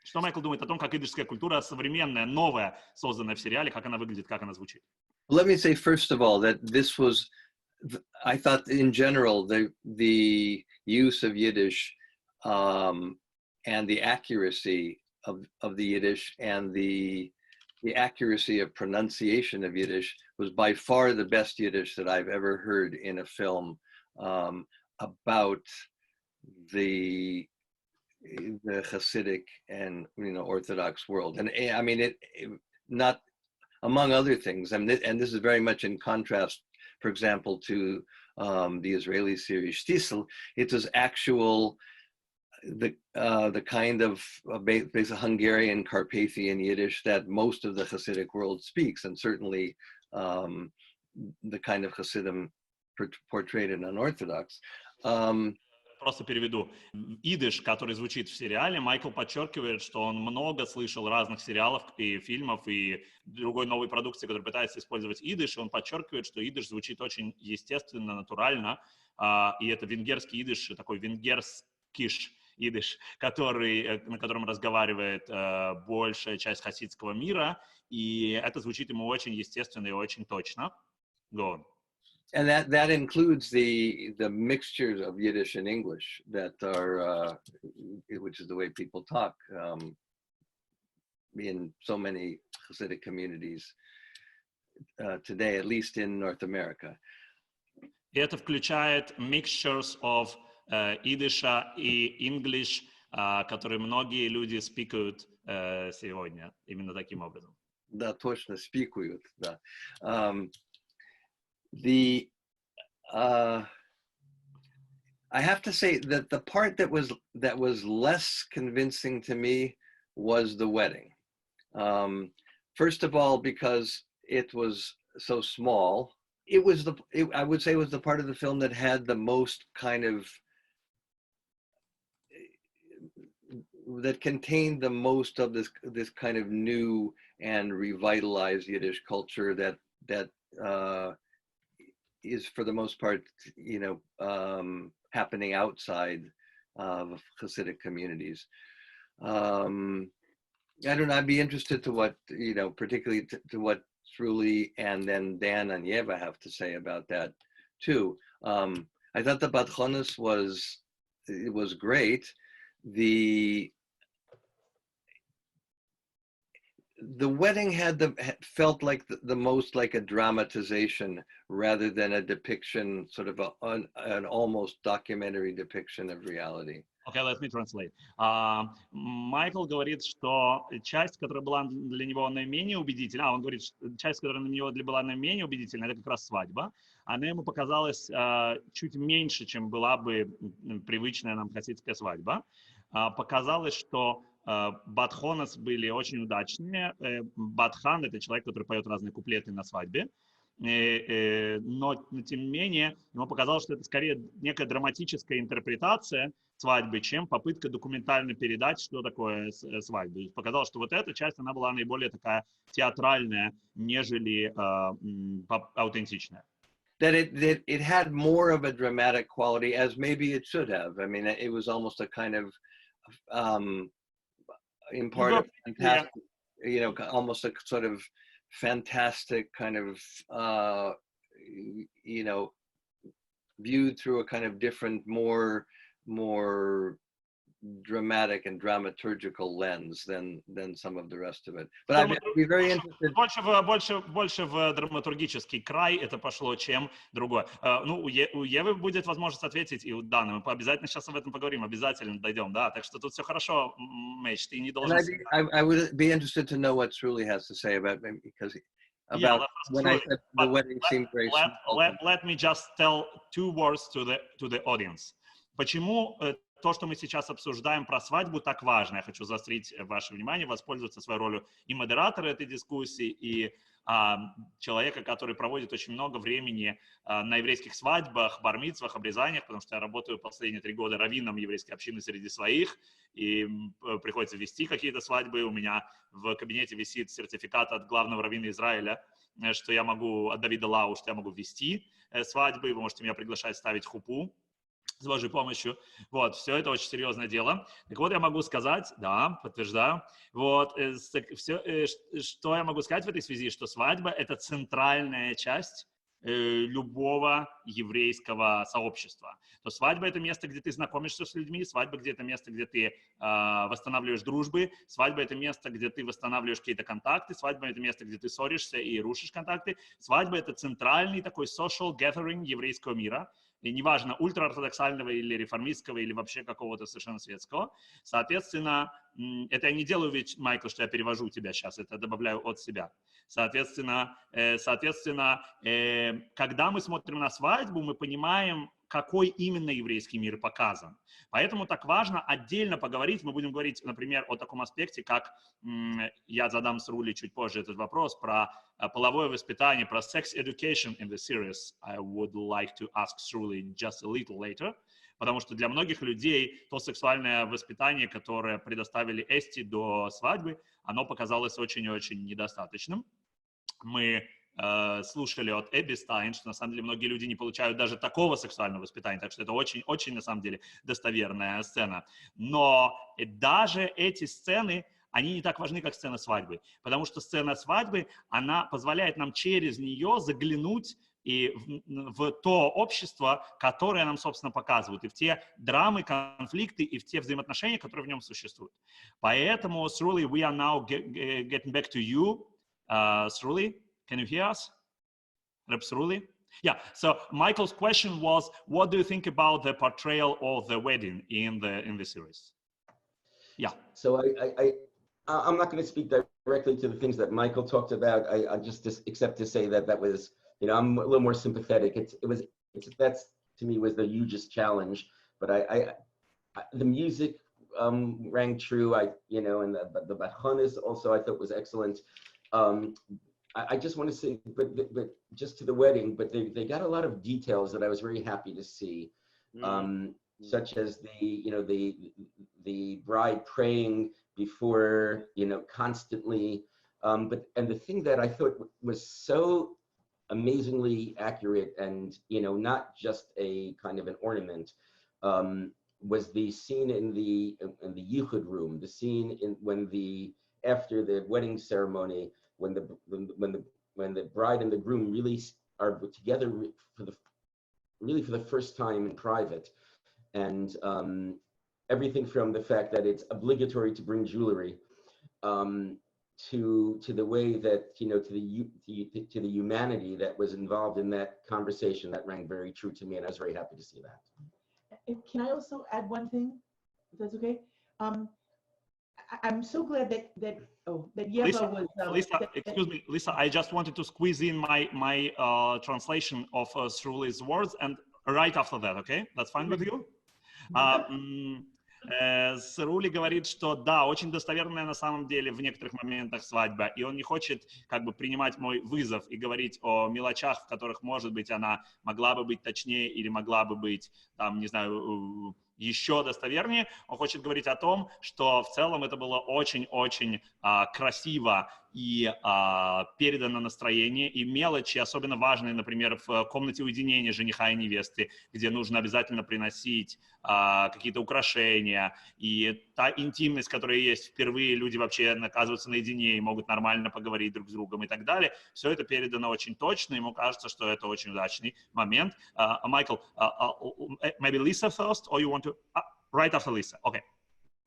Что Майкл думает о том, как идишская культура современная, новая, созданная в сериале, как она выглядит, как она звучит? Let me say, first of all, that this was, I thought in general, the use of Yiddish and the accuracy of the Yiddish and the accuracy of pronunciation of Yiddish was by far the best Yiddish that I've ever heard in a film about the Hasidic and Orthodox world. And I mean, it not among other things, and this is very much in contrast, for example, to the Israeli series Shtisel. It was actual the kind of basic Hungarian Carpathian Yiddish that most of the Hasidic world speaks, and certainly the kind of Hasidim portrayed in Unorthodox. Просто переведу. Идиш, который звучит в сериале, Майкл подчеркивает, что он много слышал разных сериалов и фильмов и другой новой продукции, которая пытается использовать идиш. Он подчеркивает, что идиш звучит очень естественно, натурально. И это венгерский идиш, такой венгерский идиш, на котором разговаривает большая часть хасидского мира. И это звучит ему очень естественно и очень точно. Go on. And that includes the mixtures of Yiddish and English that are, which is the way people talk. in so many Hasidic communities today, at least in North America. И это включает mixtures of идиша и English, которые многие люди спикают сегодня именно таким образом. Да, точно, спикуют, да. I have to say that the part that was less convincing to me was the wedding. First of all, because it was so small. I would say it was the part of the film that had the most kind of, that contained the most of this kind of new and revitalized Yiddish culture that is for the most part, happening outside of Hasidic communities. I don't know, I'd be interested to what, particularly to what Sruli and then Dan and Yeva have to say about that too. I thought the Batchonis was great. The wedding felt like the most like a dramatization rather than a depiction, sort of an almost documentary depiction of reality. Okay, let me translate. Майкл говорит, что часть, которая была для него наименее убедительна, он говорит, что часть, которая для него была наименее убедительна, это как раз свадьба. Она ему показалась чуть меньше, чем была бы привычная нам хасидская свадьба. Показалось, что Батхонос были очень удачными. Батхан — это человек, который поет разные куплеты на свадьбе. Но, тем не менее, ему показалось, что это скорее некая драматическая интерпретация свадьбы, чем попытка документально передать, что такое свадьба. И показалось, что вот эта часть, она была наиболее такая театральная, нежели аутентичная. That it had more of a dramatic quality, as maybe it should have. I mean, it was almost a kind of, in part of fantastic, almost a sort of fantastic kind of, viewed through a kind of different, more dramatic and dramaturgical lens than some of the rest of it. But I'd be very interested. Больше в драматургический край это пошло, чем другое. Ну, у Евы будет возможность ответить, и у Даны. Мы обязательно сейчас об этом поговорим, обязательно дойдем, да. Так что тут все хорошо, Мэйч, ты не должен... I would be interested to know what Sruli has to say about when I said the wedding seemed very small. Let me just tell two words to the audience. Почему то, что мы сейчас обсуждаем про свадьбу, так важно? Я хочу заострить ваше внимание, воспользоваться своей ролью и модератора этой дискуссии, и человека, который проводит очень много времени на еврейских свадьбах, бар-мицвах, обрезаниях, потому что я работаю последние 3 года раввином еврейской общины среди своих, и приходится вести какие-то свадьбы. У меня в кабинете висит сертификат от главного раввина Израиля, что я могу, от Давида Лау, что я могу вести свадьбы, вы можете меня приглашать ставить хупу с Божьей помощью. Вот, все это очень серьезное дело. Так вот, я могу сказать, да, подтверждаю, вот, что я могу сказать в этой связи, что свадьба — это центральная часть любого еврейского сообщества. То свадьба — это место, где ты знакомишься с людьми, свадьба — это место, где ты восстанавливаешь дружбы, свадьба — это место, где ты восстанавливаешь какие-то контакты, свадьба — это место, где ты ссоришься и рушишь контакты. Свадьба — это центральный такой social gathering еврейского мира, и неважно, ультраортодоксального или реформистского, или вообще какого-то совершенно светского. Соответственно, это я не делаю, ведь, Майкл, что я перевожу тебя сейчас, это добавляю от себя. Соответственно, когда мы смотрим на свадьбу, мы понимаем, какой именно еврейский мир показан. Поэтому так важно отдельно поговорить. Мы будем говорить, например, о таком аспекте, как, я задам Срули чуть позже этот вопрос, про половое воспитание, про sex education in the series. I would like to ask Sruli just a little later. Потому что для многих людей то сексуальное воспитание, которое предоставили Эсти до свадьбы, оно показалось очень-очень недостаточным. Мы слушали от Эбби Стайн, что на самом деле многие люди не получают даже такого сексуального воспитания, так что это очень-очень на самом деле достоверная сцена. Но даже эти сцены, они не так важны, как сцена свадьбы, потому что сцена свадьбы, она позволяет нам через нее заглянуть и в то общество, которое нам, собственно, показывают, и в те драмы, конфликты, и в те взаимоотношения, которые в нем существуют. Поэтому, Sruli, we are now getting back to you. Sruli, can you hear us? Rep Sruli? Yeah, so Michael's question was, what do you think about the portrayal of the wedding in the series? Yeah. So I'm not going to speak directly to the things that Michael talked about. I just except to say that was, you know, I'm a little more sympathetic. That's to me was the hugest challenge. But the music rang true. You know, and the Bachonis also I thought was excellent. I just want to say, but just to the wedding, but they got a lot of details that I was very happy to see, such as the bride praying before, you know, constantly, and the thing that I thought was so amazingly accurate and, you know, not just a kind of an ornament, was the scene in the Yichud room, the scene after the wedding ceremony, when the bride and the groom really are together for the first time in private, and everything from the fact that it's obligatory to bring jewelry, to the way that, you know, to the humanity that was involved in that conversation, that rang very true to me, and I was very happy to see that. Can I also add one thing, if that's okay? I'm so glad that Yeva was. Lisa, excuse me, Lisa. I just wanted to squeeze in my translation of Sruli's words, and right after that, okay? That's fine with you? Срули говорит, что да, очень достоверная на самом деле в некоторых моментах свадьба, и он не хочет как бы принимать мой вызов и говорить о мелочах, в которых, может быть, она могла бы быть точнее или могла бы быть, там, не знаю, еще достовернее. Он хочет говорить о том, что в целом это было очень-очень красиво и передано настроение, и мелочи, особенно важные, например, в комнате уединения жениха и невесты, где нужно обязательно приносить какие-то украшения, и та интимность, которая есть впервые, люди вообще оказываются наедине и могут нормально поговорить друг с другом и так далее, все это передано очень точно, ему кажется, что это очень удачный момент. Майкл, maybe Lisa first, or you want to? Right after Lisa. Okay.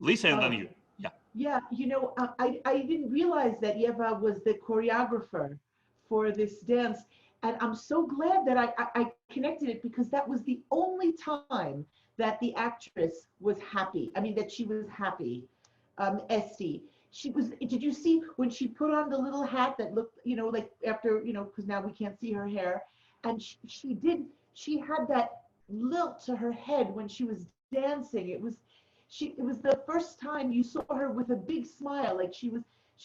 Lisa and then you. Yeah. Yeah, you know, I didn't realize that Yeva was the choreographer for this dance. And I'm so glad that I connected it, because that was the only time that the actress was happy. I mean, that she was happy, Esti. She was, did you see when she put on the little hat that looked, you know, like after, you know, because now we can't see her hair. And she had that lilt to her head when she was dancing. It was the first time you saw her with a big smile, like she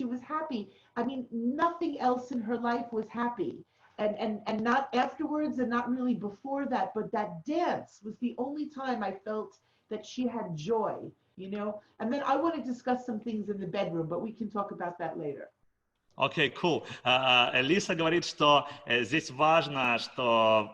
was happy. I mean, nothing else in her life was happy, and not afterwards, and not really before that, but that dance was the only time I felt that she had joy, you know. And then I want to discuss some things in the bedroom, but we can talk about that later. Окей, cool. Лиса говорит, что здесь важно, что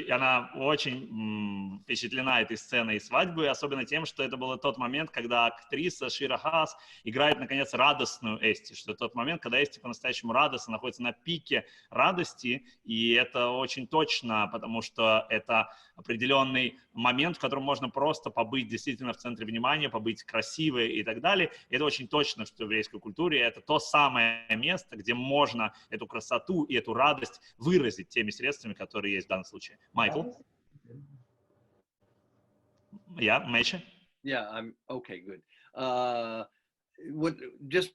она очень впечатлена этой сценой свадьбы, особенно тем, что это был тот момент, когда актриса Шира Хаас играет, наконец, радостную Эсти, что тот момент, когда Эсти по-настоящему радостна, находится на пике радости, и это очень точно, потому что это определенный момент, в котором можно просто побыть действительно в центре внимания, побыть красивой и так далее. И это очень точно, что в еврейской культуре это то самое место, где можно эту красоту и эту радость выразить теми средствами, которые есть в данном случае. Майкл? Yeah, Meisha? Yeah, I'm okay, good. Just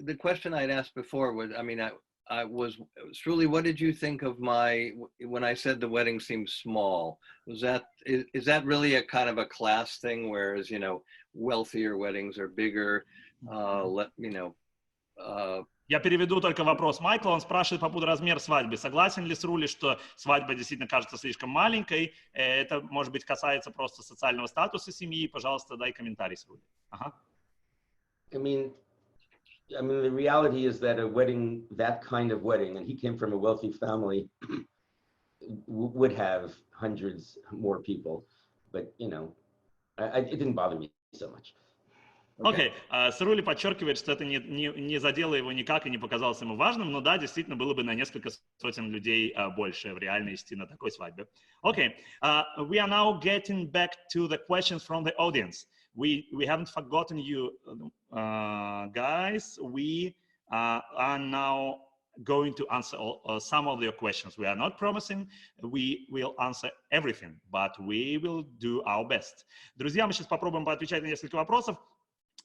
the question I'd asked before was, I mean, I was, Sruli, what did you think of when I said the wedding seemed small? Is that really a kind of a class thing, whereas, you know, wealthier weddings are bigger, you know, Я переведу только вопрос Майкла. Он спрашивает по поводу размера свадьбы. Согласен ли Срули, что свадьба действительно кажется слишком маленькой? Это, может быть, касается просто социального статуса семьи. Пожалуйста, дай комментарий, Срули. Ага. I mean, the reality is that a wedding, that kind of wedding, and he came from a wealthy family, would have hundreds more people. But, you know, it didn't bother me so much. Окей. Срули подчеркивает, что это не задело его никак и не показалось ему важным, но да, действительно было бы на несколько сотен людей больше в реальности на такой свадьбе. Окей. We are now getting back to the questions from the audience. We haven't forgotten you, guys. We are now going to answer some of your questions. We are not promising we will answer everything, but we will do our best. Друзья, мы сейчас попробуем поотвечать на несколько вопросов.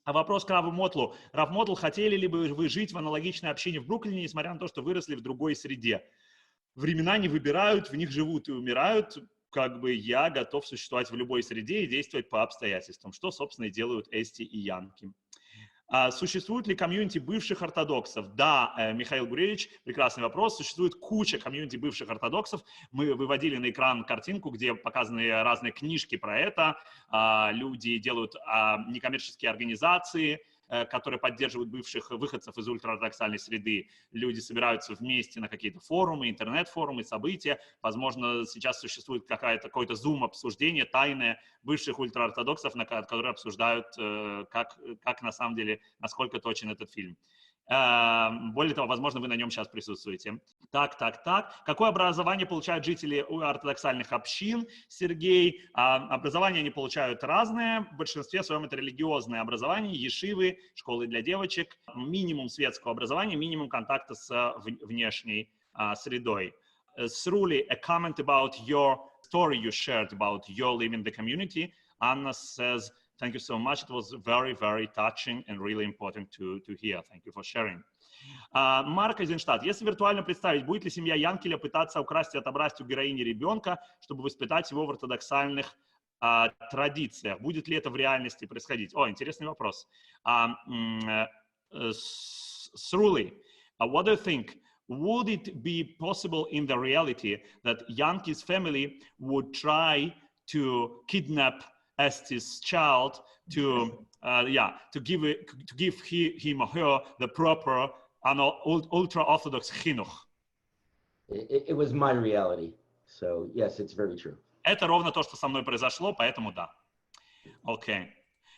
А вопрос к Раву Мотлу. Рав Мотл, хотели ли бы вы жить в аналогичной общине в Бруклине, несмотря на то, что выросли в другой среде? Времена не выбирают, в них живут и умирают. Как бы я готов существовать в любой среде и действовать по обстоятельствам, что, собственно, и делают эсти и янки. Существует ли комьюнити бывших ортодоксов? Да, Михаил Гуревич, прекрасный вопрос. Существует куча комьюнити бывших ортодоксов. Мы выводили на экран картинку, где показаны разные книжки про это. Люди делают некоммерческие организации, которые поддерживают бывших выходцев из ультраортодоксальной среды. Люди собираются вместе на какие-то форумы, интернет-форумы, события. Возможно, сейчас существует какое-то зум-обсуждение тайное бывших ультраортодоксов, которые обсуждают, как на самом деле, насколько точен этот фильм. Более того, возможно, вы на нем сейчас присутствуете. Так. Какое образование получают жители ортодоксальных общин? Сергей, образование они получают разное. В большинстве своем это религиозное образование, ешивы, школы для девочек, минимум светского образования, минимум контакта с внешней средой. Sruli, a comment about your story you shared about your living in the community. Anna says, thank you so much. It was very, very touching and really important to hear. Thank you for sharing. Марк Эйзенштадт. Если виртуально представить, будет ли семья Янкеля пытаться украсть и отобрать у героини ребенка, чтобы воспитать его в ортодоксальных традициях? Будет ли это в реальности происходить? О, интересный вопрос. Sruli, what do you think? Would it be possible in the reality that Yankee's family would try to kidnap Esti's child to give him or her the proper ultra-orthodox chinuch? It was my reality, so yes, it's very true. Это ровно то, что со мной произошло, поэтому да. Окей.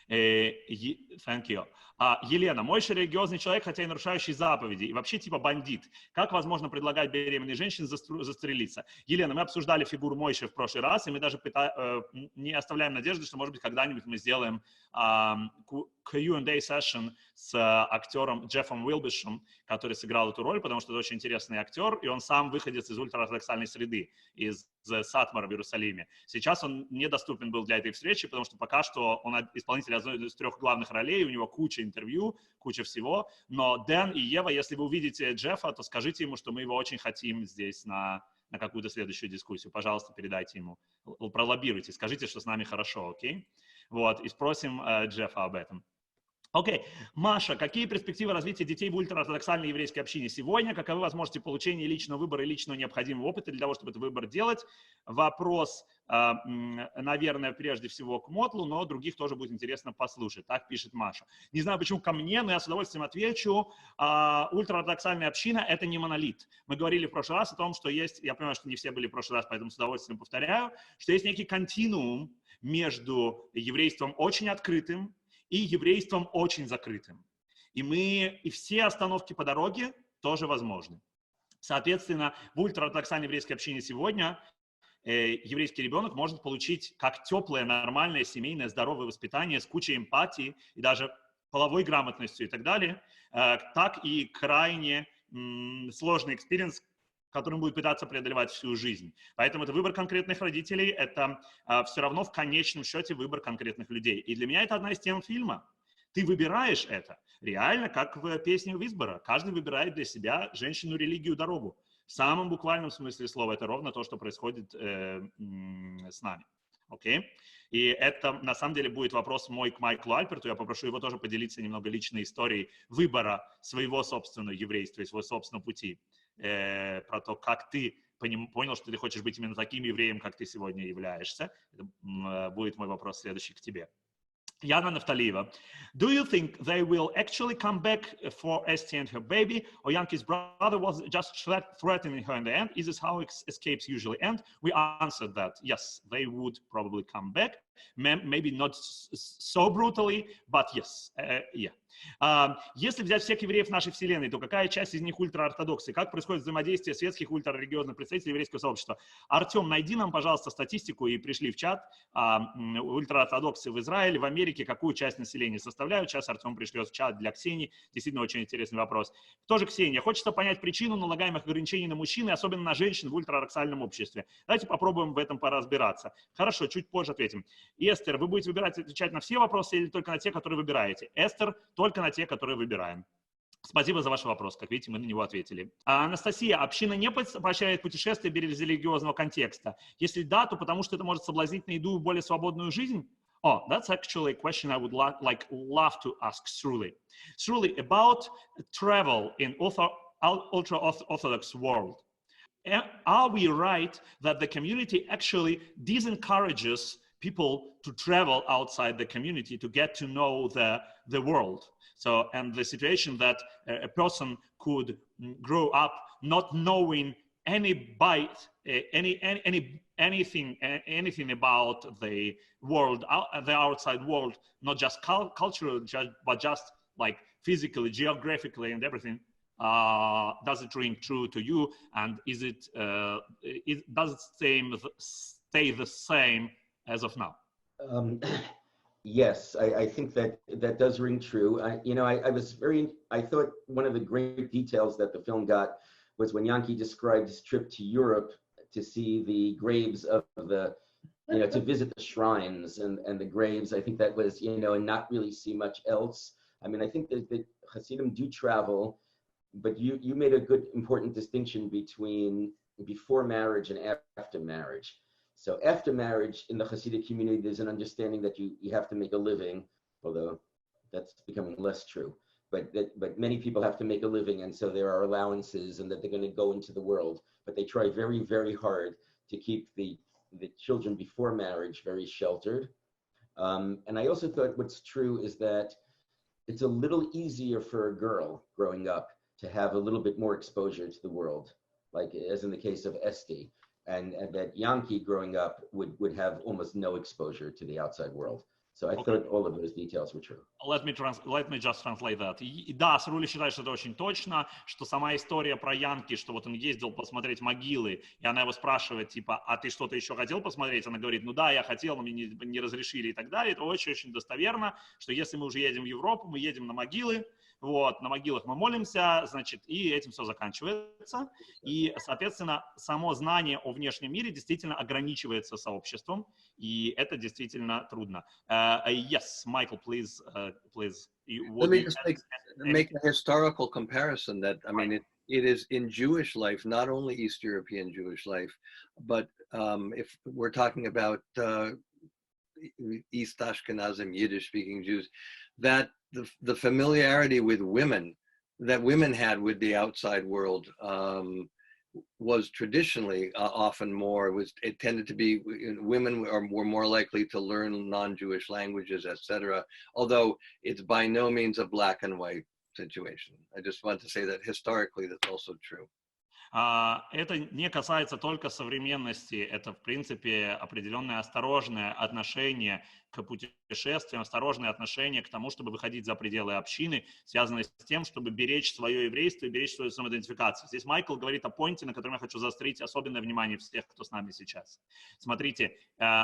Thank you. Елена, мой религиозный человек, хотя и нарушающий заповеди, и вообще типа бандит. Как возможно предлагать беременной женщине застрелиться? Елена, мы обсуждали фигуру Мойши в прошлый раз, и мы даже не оставляем надежды, что, может быть, когда-нибудь мы сделаем Q&A session с актером Джеффом Уилбишем, который сыграл эту роль, потому что это очень интересный актер, и он сам выходец из ультраортодоксальной среды, из Сатмара в Иерусалиме. Сейчас он недоступен был для этой встречи, потому что пока что он исполнитель одной из 3 главных ролей, у него куча интервью, куча всего, но Дэн и Ева, если вы увидите Джеффа, то скажите ему, что мы его очень хотим здесь на какую-то следующую дискуссию. Пожалуйста, передайте ему, пролоббируйте, скажите, что с нами хорошо, окей? Вот, и спросим Джеффа об этом. Окей. Маша, какие перспективы развития детей в ультраортодоксальной еврейской общине сегодня? Каковы возможности получения личного выбора и личного необходимого опыта для того, чтобы этот выбор делать? Вопрос, наверное, прежде всего к Мотлу, но других тоже будет интересно послушать. Так пишет Маша. Не знаю, почему ко мне, но я с удовольствием отвечу. Ультраортодоксальная община – это не монолит. Мы говорили в прошлый раз о том, что есть, я понимаю, что не все были в прошлый раз, поэтому с удовольствием повторяю, что есть некий континуум между еврейством очень открытым и еврейством очень закрытым. И все остановки по дороге тоже возможны. Соответственно, в ультраортодоксальной еврейской общине сегодня еврейский ребенок может получить как теплое, нормальное, семейное, здоровое воспитание с кучей эмпатии и даже половой грамотностью и так далее, так и крайне сложный экспириенс, который он будет пытаться преодолевать всю жизнь. Поэтому это выбор конкретных родителей, это все равно в конечном счете выбор конкретных людей. И для меня это одна из тем фильма. Ты выбираешь это. Реально, как в песне Висбора. Каждый выбирает для себя женщину, религию, дорогу. В самом буквальном смысле слова это ровно то, что происходит с нами. Окей? И это, на самом деле, будет вопрос мой к Майклу Альперту. Я попрошу его тоже поделиться немного личной историей выбора своего собственного еврейства и своего собственного пути. Про то, как ты понял, что ты хочешь быть именно таким евреем, как ты сегодня являешься. Это будет мой вопрос следующий к тебе. Яна Нафталиева. Do you think they will actually come back for Esti and her baby, or Yankee's brother was just threatening her in the end? Is this how escapes usually end? We answered that, yes, they would probably come back. maybe not so brutally, but yes, yeah. Если взять всех евреев нашей вселенной, то какая часть из них ультраортодоксы? Как происходит взаимодействие светских ультрарелигиозных представителей еврейского сообщества? Артем, найди нам, пожалуйста, статистику и пришли в чат. Ультраортодоксы в Израиле, в Америке, какую часть населения составляют? Сейчас Артем пришлет в чат для Ксении. Действительно очень интересный вопрос. Тоже Ксения. Хочется понять причину налагаемых ограничений на мужчин и особенно на женщин в ультраордоксальном обществе. Давайте попробуем в этом поразбираться. Хорошо, чуть позже ответим. Эстер, вы будете выбирать, отвечать на все вопросы или только на те, которые выбираете? Эстер, только на те, которые выбираем. Спасибо за ваш вопрос. Как видите, мы на него ответили. Анастасия, община не поощряет путешествия без религиозного контекста? Если да, то потому что это может соблазнить на еду более свободную жизнь? Oh, that's actually a question I would love to ask Sruli. Sruli, about travel in ultra-Orthodox world. Are we right that the community actually disencourages people to travel outside the community to get to know the world? So, and the situation that a person could grow up not knowing anything about the world, the outside world, not just culturally, but just like physically, geographically, and everything. Does it ring true to you? And does it stay the same as of now? Yes, I think that does ring true. I thought one of the great details that the film got was when Yankee described his trip to Europe to see the graves of to visit the shrines and the graves. I think that was, and not really see much else. I mean, I think that Hasidim do travel, but you made a good, important distinction between before marriage and after marriage. So after marriage, in the Hasidic community, there's an understanding that you have to make a living, although that's becoming less true. But many people have to make a living, and so there are allowances, and that they're going to go into the world. But they try very, very hard to keep the children before marriage very sheltered. And I also thought what's true is that it's a little easier for a girl growing up to have a little bit more exposure to the world, like as in the case of Esti. And that Yankee growing up would have almost no exposure to the outside world. So I thought all of those details were true. Let me just translate that. Да, Срули считает, что это очень точно, что сама история про Янки, что вот он ездил посмотреть могилы, и она его спрашивает, типа, а ты что-то еще хотел посмотреть? Она говорит, ну да, я хотел, но мне не разрешили и так далее. Это очень-очень достоверно, что если мы уже едем в Европу, мы едем на могилы, вот, на могилах мы молимся, значит, и этим все заканчивается. И, соответственно, само знание о внешнем мире действительно ограничивается сообществом, и это действительно трудно. Yes, Michael, please. Let me just make a historical comparison that, I mean, it is in Jewish life, not only East European Jewish life, but if we're talking about East Ashkenazim, Yiddish-speaking Jews, that the familiarity with women that women had with the outside world was traditionally often more. It tended to be women were more likely to learn non-Jewish languages, etc. Although it's by no means a black and white situation. I just want to say that historically that's also true. Это не касается только современности, это, в принципе, определенное осторожное отношение к путешествиям, осторожное отношение к тому, чтобы выходить за пределы общины, связанное с тем, чтобы беречь свое еврейство и беречь свою самоидентификацию. Здесь Майкл говорит о поинте, на котором я хочу заострить особенное внимание всех, кто с нами сейчас. Смотрите,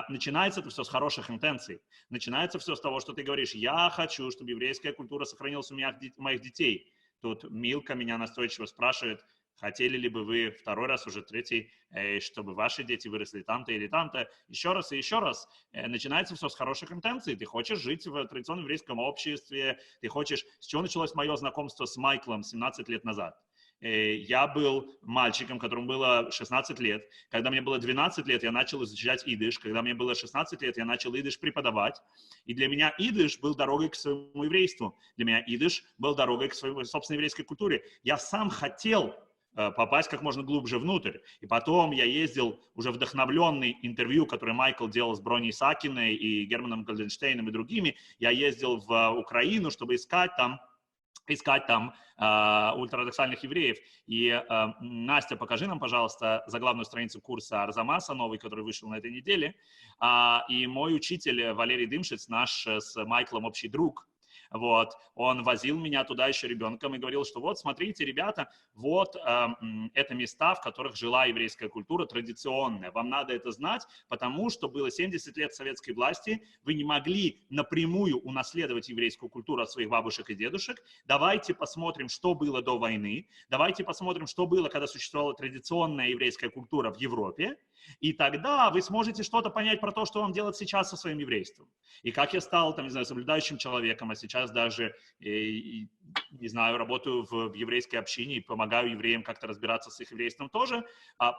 начинается это все с хороших интенций. Начинается все с того, что ты говоришь, я хочу, чтобы еврейская культура сохранилась у моих детей. Тут Милка меня настойчиво спрашивает, хотели ли бы вы второй раз, уже третий, чтобы ваши дети выросли там-то или там-то? Еще раз и еще раз. Начинается все с хороших интенций. Ты хочешь жить в традиционном еврейском обществе. Ты хочешь... С чего началось мое знакомство с Майклом 17 лет назад? Я был мальчиком, которому было 16 лет. Когда мне было 12 лет, я начал изучать идиш. Когда мне было 16 лет, я начал идиш преподавать. И для меня идиш был дорогой к своему еврейству. Для меня идиш был дорогой к своей собственной еврейской культуре. Я сам хотел попасть как можно глубже внутрь. И потом я ездил уже вдохновленный интервью, которое Майкл делал с Броней Сакиной и Германом Гольденштейном и другими. Я ездил в Украину, чтобы искать там искать там ультраортодоксальных евреев. И Настя, покажи нам, пожалуйста, заглавную страницу курса Арзамаса, новый, который вышел на этой неделе. И мой учитель Валерий Дымшиц, наш с Майклом общий друг, вот, он возил меня туда еще ребенком и говорил, что вот, смотрите, ребята, вот это места, в которых жила еврейская культура традиционная. Вам надо это знать, потому что было 70 лет советской власти, вы не могли напрямую унаследовать еврейскую культуру от своих бабушек и дедушек. Давайте посмотрим, что было до войны, давайте посмотрим, что было, когда существовала традиционная еврейская культура в Европе, и тогда вы сможете что-то понять про то, что вам делать сейчас со своим еврейством. И как я стал, там, не знаю, соблюдающим человеком, а сейчас даже, не знаю, работаю в еврейской общине и помогаю евреям как-то разбираться с их еврейством тоже,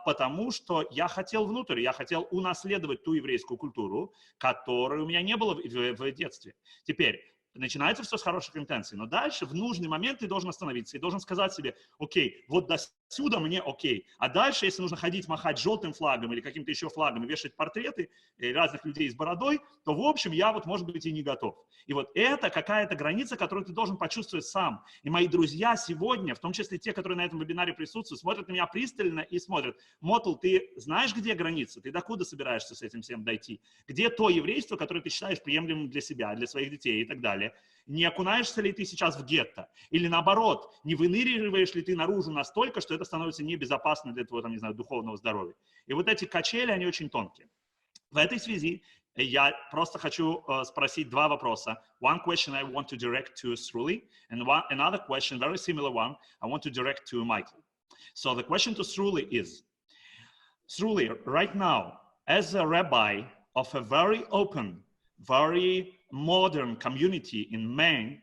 потому что я хотел внутрь, я хотел унаследовать ту еврейскую культуру, которой у меня не было в детстве. Теперь, начинается все с хороших интенций, но дальше в нужный момент ты должен остановиться и должен сказать себе: окей, вот до сюда мне окей, а дальше, если нужно ходить, махать желтым флагом или каким-то еще флагом и вешать портреты разных людей с бородой, то, в общем, я вот, может быть, и не готов. И вот это какая-то граница, которую ты должен почувствовать сам. И мои друзья сегодня, в том числе те, которые на этом вебинаре присутствуют, смотрят на меня пристально и смотрят: Мотл, ты знаешь, где граница? Ты докуда собираешься с этим всем дойти? Где то еврейство, которое ты считаешь приемлемым для себя, для своих детей и так далее? Не окунаешься ли ты сейчас в гетто? Или наоборот, не выныриваешь ли ты наружу настолько, что это становится небезопасно для твоего, там, не знаю, духовного здоровья? И вот эти качели, они очень тонкие. В этой связи я просто хочу спросить два вопроса. One question I want to direct to Sruli, and another question, very similar one, I want to direct to Michael. So the question to Sruli is, Sruli, right now, as a rabbi of a very open, very modern community in Maine,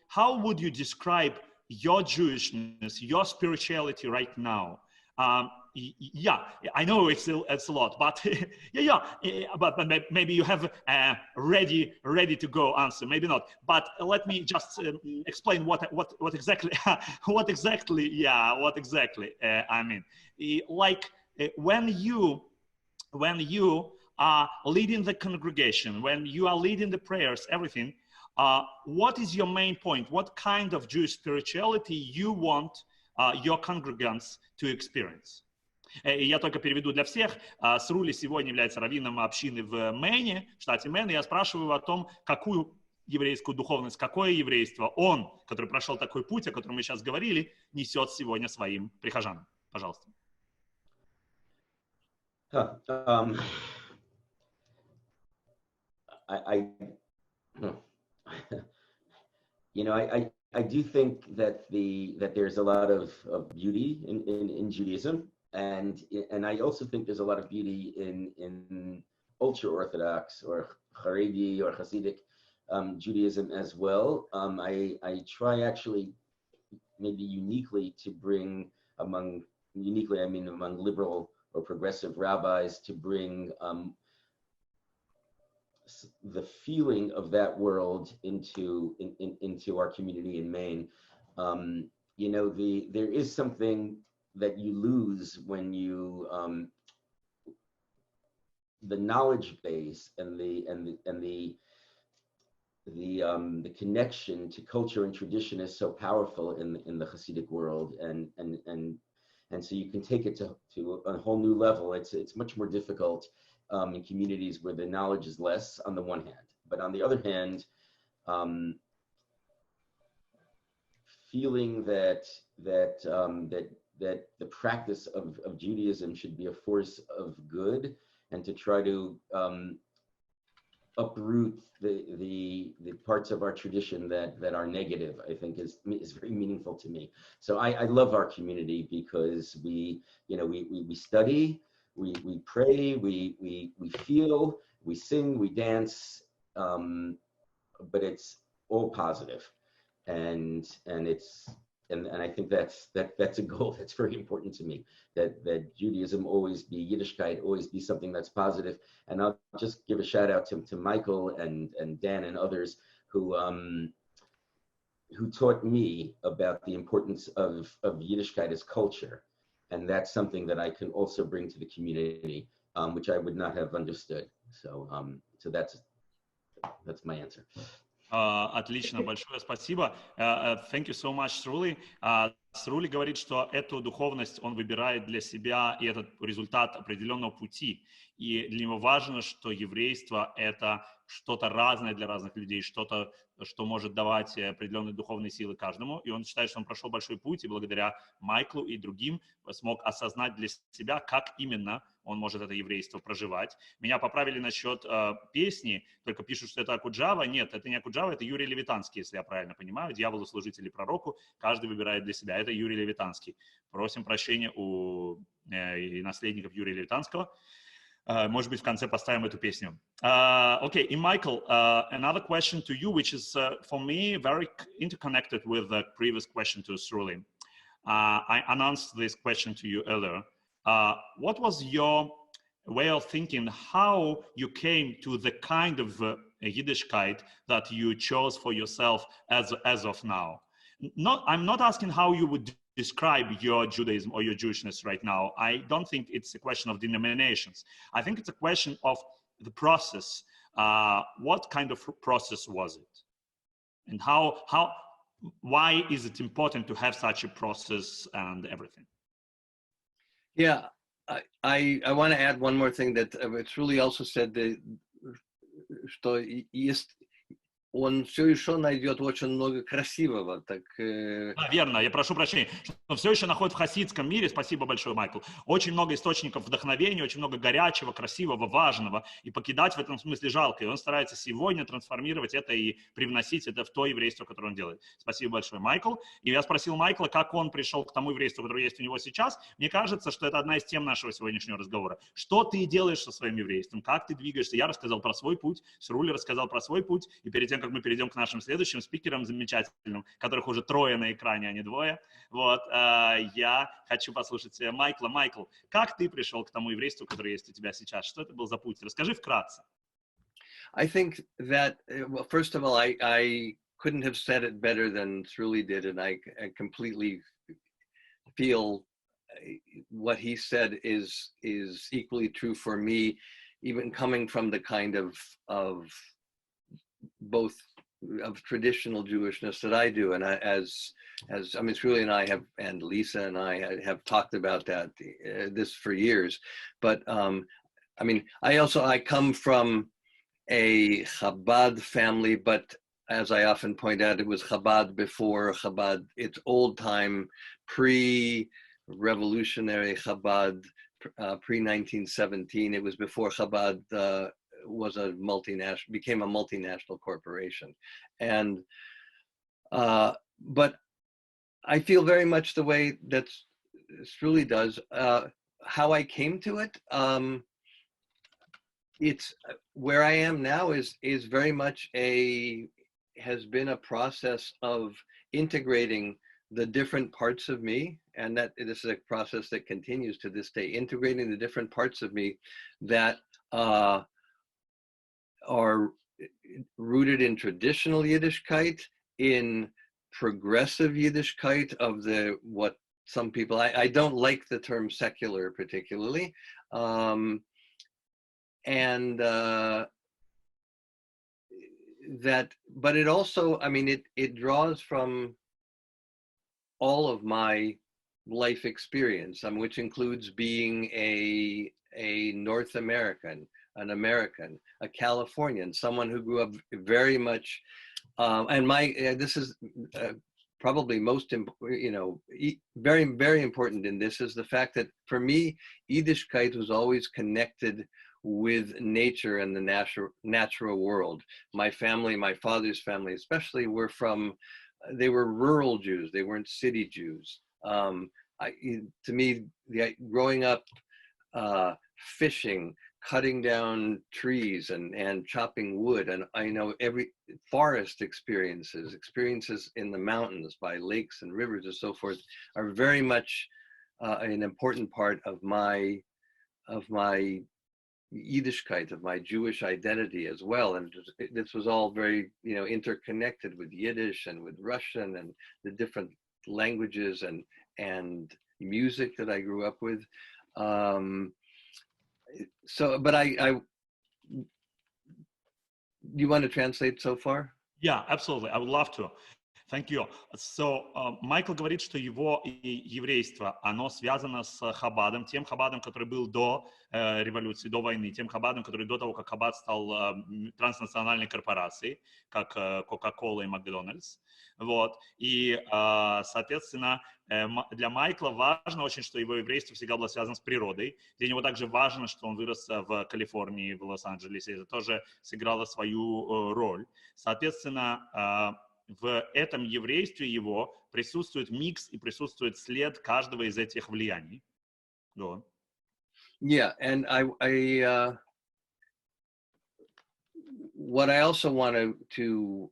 how would you describe your Jewishness, your spirituality right now? Yeah, I know it's a lot, but but maybe you have a ready to go answer, maybe not. But let me just explain what exactly I mean. Like when you are leading the congregation, when you are leading the prayers, everything, what is your main point? What kind of Jewish spirituality you want your congregants to experience? Я только переведу для всех. Срули сегодня является раввином общины в Мэйне, в штате Мэн, и я спрашиваю о том, какую еврейскую духовность, какое еврейство он, который прошел такой путь, о котором мы сейчас говорили, несет сегодня своим прихожанам. Пожалуйста. I do think that there's a lot of beauty in Judaism, and I also think there's a lot of beauty in ultra-Orthodox or Haredi or Hasidic Judaism as well. I try actually, maybe uniquely, to bring among liberal or progressive rabbis, to bring the feeling of that world into our community in Maine. There is something that you lose when you the knowledge base and the connection to culture and tradition is so powerful in the Hasidic world, and so you can take it to a whole new level. It's much more difficult in communities where the knowledge is less, on the one hand, but on the other hand, feeling that the practice of Judaism should be a force of good, and to try to uproot the parts of our tradition that are negative, I think is very meaningful to me. So I love our community because we study, we pray, we feel, we sing, we dance, but it's all positive, and I think that's a goal that's very important to me, that Judaism always be Yiddishkeit, always be something that's positive. And I'll just give a shout out to Michael and Dan and others who taught me about the importance of Yiddishkeit as culture. And that's something that I can also bring to the community, which I would not have understood. So that's my answer. Отлично, большое спасибо. Thank you so much, Sruli. Срули говорит, что эту духовность он выбирает для себя, и этот результат определенного пути. И для него важно, что еврейство — это что-то разное для разных людей, что-то, что может давать определенные духовные силы каждому. И он считает, что он прошел большой путь, и благодаря Майклу и другим смог осознать для себя, как именно он может это еврейство проживать. Меня поправили насчет песни, только пишут, что это Акуджава. Нет, это не Акуджава, это Юрий Левитанский, если я правильно понимаю. «Дьяволу служить или пророку», каждый выбирает для себя. Это Юрий Левитанский. Просим прощения у наследников Юрия Левитанского. Может быть, в конце поставим эту песню. Okay, and Michael, another question to you, which is for me very interconnected with the previous question to Sruli. I announced this question to you earlier. What was your way of thinking, how you came to the kind of Yiddishkeit that you chose for yourself as of now? I'm not asking how you would describe your Judaism or your Jewishness right now. I don't think it's a question of denominations. I think it's a question of the process. What kind of process was it? And why is it important to have such a process and everything? Yeah, I want to add one more thing that Sruli also said, что есть он все еще найдет очень много красивого. Так, верно, я прошу прощения, что все еще находит в хасидском мире, спасибо большое, Майкл, очень много источников вдохновения, очень много горячего, красивого, важного, и покидать в этом смысле жалко, и он старается сегодня трансформировать это и привносить это в то еврейство, которое он делает. Спасибо большое, Майкл. И я спросил Майкла, как он пришел к тому еврейству, которое есть у него сейчас. Мне кажется, что это одна из тем нашего сегодняшнего разговора. Что ты делаешь со своим еврейством, как ты двигаешься? Я рассказал про свой путь, Срули рассказал про свой путь, и перед тем, как мы перейдем к нашим следующим спикерам замечательным, которых уже 3 на экране, а не 2. Вот, я хочу послушать Майкла. Майкл, как ты пришел к тому еврейству, которое есть у тебя сейчас? Что это был за путь? Расскажи вкратце. I think that, well, first of all, I couldn't have said it better than Sruli did, and I completely feel what he said is equally true for me, even coming from the kind of both of traditional Jewishness that I do, and as I mean, Sruli and I have, and Lisa and I have talked about that this for years. But I mean, I come from a Chabad family, but as I often point out, it was Chabad before Chabad. It's old time, pre-revolutionary Chabad, pre-1917. It was before Chabad was a multinational, became a multinational corporation. And but I feel very much the way that Sruli does. How I came to it, it's where I am now is very much has been a process of integrating the different parts of me, and that this is a process that continues to this day, integrating the different parts of me that are rooted in traditional Yiddishkeit, in progressive Yiddishkeit of what some people, I don't like the term secular particularly, and that, but it also, I mean, it draws from all of my life experience, which includes being a North American, an American, a Californian, someone who grew up very much, and this is probably most, very, very important in this, is the fact that for me, Yiddishkeit was always connected with nature and the natural world. My family, my father's family especially, they were rural Jews, they weren't city Jews. To me, growing up fishing, cutting down trees and chopping wood, and I know every forest experiences in the mountains by lakes and rivers and so forth are very much an important part of my Yiddishkeit, of my Jewish identity as well. And this was all very, interconnected with Yiddish and with Russian and the different languages and music that I grew up with. So, but you want to translate so far? Yeah, absolutely. I would love to. Thank you. So, Майкл говорит, что его еврейство, оно связано с Хабадом, тем Хабадом, который был до революции, до войны, тем Хабадом, который до того, как Хабад стал транснациональной корпорацией, как Coca-Cola и Макдональдс. Вот. И, соответственно, для Майкла важно очень, что его еврейство всегда было связано с природой. Для него также важно, что он вырос в Калифорнии, в Лос-Анджелесе. Это тоже сыграло свою роль. Соответственно, в этом еврействе его присутствует микс и присутствует след каждого из этих влияний. Go on. Yeah, and what I also want to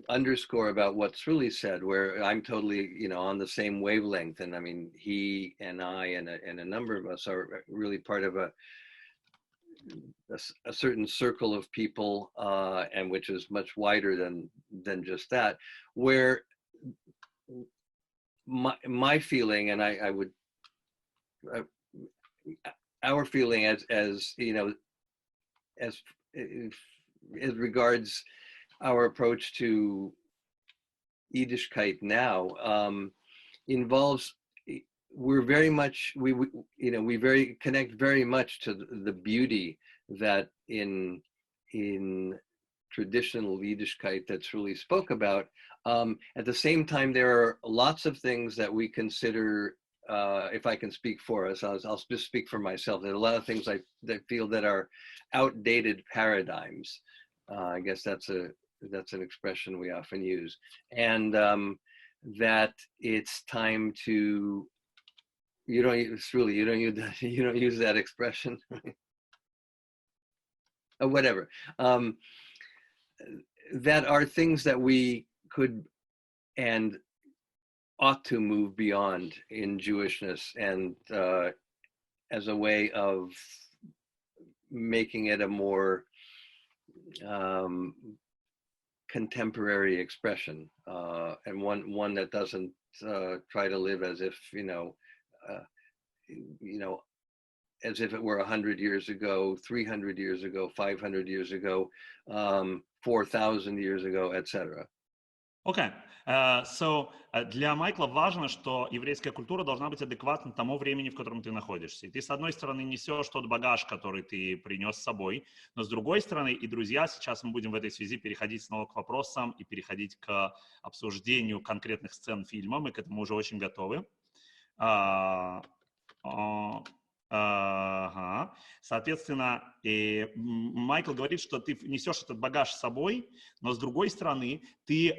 underscore about what Sruli said, where I'm totally, on the same wavelength, and I mean, he and I and a number of us are really part of a certain circle of people, and which is much wider than just that, where my feeling, and I would, our feeling as regards our approach to Yiddishkeit now, involves, we're very much, we connect very much to the beauty that in traditional Yiddishkeit that Sruli spoke about. At the same time, there are lots of things that we consider, if I can speak for us, I'll just speak for myself. There are a lot of things I feel that are outdated paradigms. I guess that's an expression we often use, and that it's time to. You don't use that expression, or whatever. That are things that we could and ought to move beyond in Jewishness, and as a way of making it a more contemporary expression, and one that doesn't try to live as if as if it were 100 years ago, 300 years ago, 500 years ago, 4,000 years ago, etc. Okay. So, для Майкла важно, что еврейская культура должна быть адекватна тому времени, в котором ты находишься. И ты, с одной стороны, несешь тот багаж, который ты принес с собой, но с другой стороны, и, друзья, сейчас мы будем в этой связи переходить снова к вопросам и переходить к обсуждению конкретных сцен фильма. Мы к этому уже очень готовы. Ага. Соответственно, Майкл говорит, что ты несешь этот багаж с собой, но с другой стороны, ты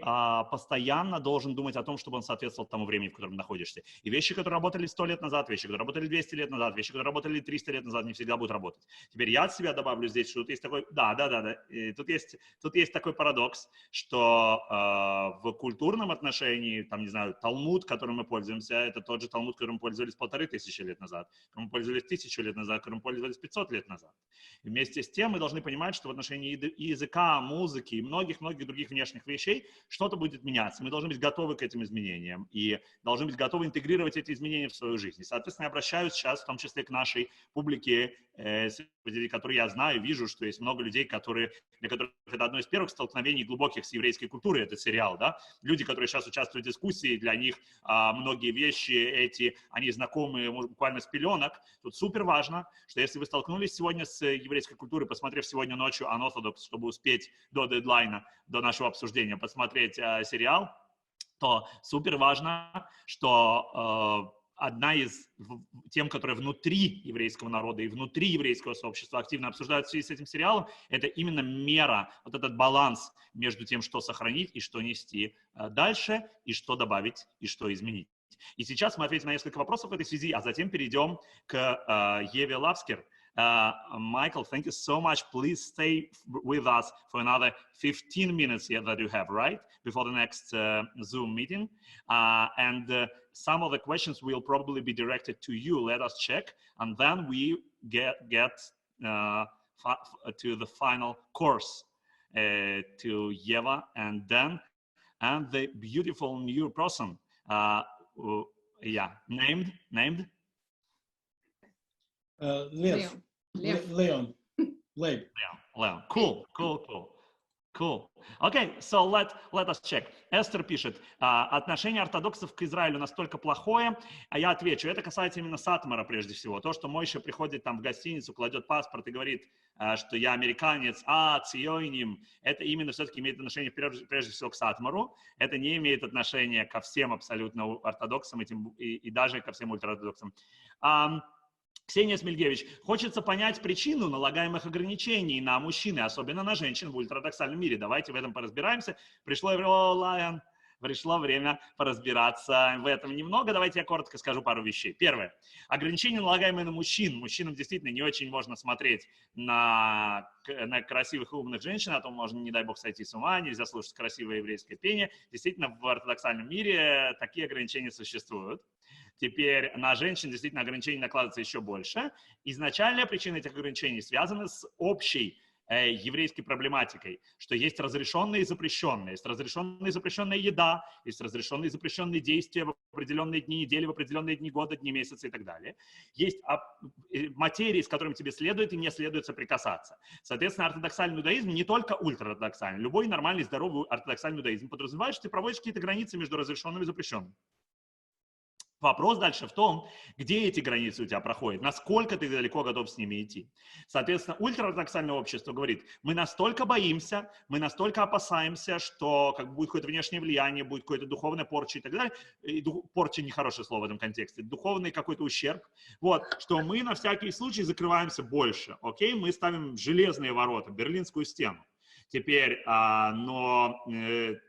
постоянно должен думать о том, чтобы он соответствовал тому времени, в котором находишься. И вещи, которые работали 100 лет назад, вещи, которые работали 200 лет назад, вещи, которые работали 300 лет назад, не всегда будут работать. Теперь я от себя добавлю здесь, что тут есть такой, тут есть такой парадокс, что в культурном отношении, там, не знаю, Талмуд, которым мы пользуемся, это тот же Талмуд, которым мы пользовались 1500 лет назад, которым мы пользовались 1000 лет назад, которым пользовались 500 лет назад. И вместе с тем мы должны понимать, что в отношении языка, музыки и многих-многих других внешних вещей что-то будет меняться. Мы должны быть готовы к этим изменениям и должны быть готовы интегрировать эти изменения в свою жизнь. И, соответственно, я обращаюсь сейчас в том числе к нашей публике, среди которой я знаю, вижу, что есть много людей, для которых это одно из первых столкновений глубоких с еврейской культурой, этот сериал, да? Люди, которые сейчас участвуют в дискуссии, для них многие вещи они знакомы буквально с пеленок. Тут супер важно, что если вы столкнулись сегодня с еврейской культурой, посмотрев сегодня ночью Unorthodox, чтобы успеть до дедлайна, до нашего обсуждения посмотреть сериал, то супер важно, что одна из тем, которые внутри еврейского народа и внутри еврейского сообщества активно обсуждают в связи с этим сериалом, это именно мера, вот этот баланс между тем, что сохранить и что нести дальше, и что добавить, и что изменить. И сейчас мы ответим на несколько вопросов в этой связи, а затем перейдем к Еве Лапскер. Michael, thank you so much. Please stay with us for another 15 minutes here that you have, right? Before the next Zoom meeting. And some of the questions will probably be directed to you. Let us check. And then we get to the final course to Yeva and the beautiful new person. Named? Leon. Leon. Cool. Cool. Okay, so let us check. Эстер пишет, отношение ортодоксов к Израилю настолько плохое, а я отвечу, это касается именно Сатмара прежде всего. То, что Мойша приходит там в гостиницу, кладет паспорт и говорит, что я американец, циойним, это именно все-таки имеет отношение прежде всего к Сатмару, это не имеет отношения ко всем абсолютно ортодоксам и даже ко всем ультраортодоксам. Ксения Смельгевич, хочется понять причину налагаемых ограничений на мужчин, и особенно на женщин в ультраортодоксальном мире. Давайте в этом поразбираемся. Пришло время поразбираться в этом немного. Давайте я коротко скажу пару вещей. Первое. Ограничения, налагаемые на мужчин. Мужчинам действительно не очень можно смотреть на красивых и умных женщин, а то можно, не дай бог, сойти с ума, нельзя слушать красивое еврейское пение. Действительно, в ортодоксальном мире такие ограничения существуют. Теперь на женщин действительно ограничений накладывается еще больше. Изначальная причина этих ограничений связана с общей еврейской проблематикой, что есть разрешенные и запрещенные. Есть разрешенная и запрещенная еда, есть разрешенные и запрещенные действия в определенные дни недели, в определенные дни года, дни месяца и так далее. Есть материи, с которыми тебе следует и не следует соприкасаться. Соответственно, ортодоксальный иудаизм не только ультраортодоксальный. Любой нормальный, здоровый ортодоксальный иудаизм подразумевает, что ты проводишь какие-то границы между разрешенным и запрещенным. Вопрос дальше в том, где эти границы у тебя проходят, насколько ты далеко готов с ними идти. Соответственно, ультраортодоксальное общество говорит, мы настолько боимся, мы настолько опасаемся, что будет какое-то внешнее влияние, будет какое-то духовная порча и так далее. И порча нехорошее слово в этом контексте, духовный какой-то ущерб, вот, что мы на всякий случай закрываемся больше, окей? Мы ставим железные ворота, Берлинскую стену. Теперь,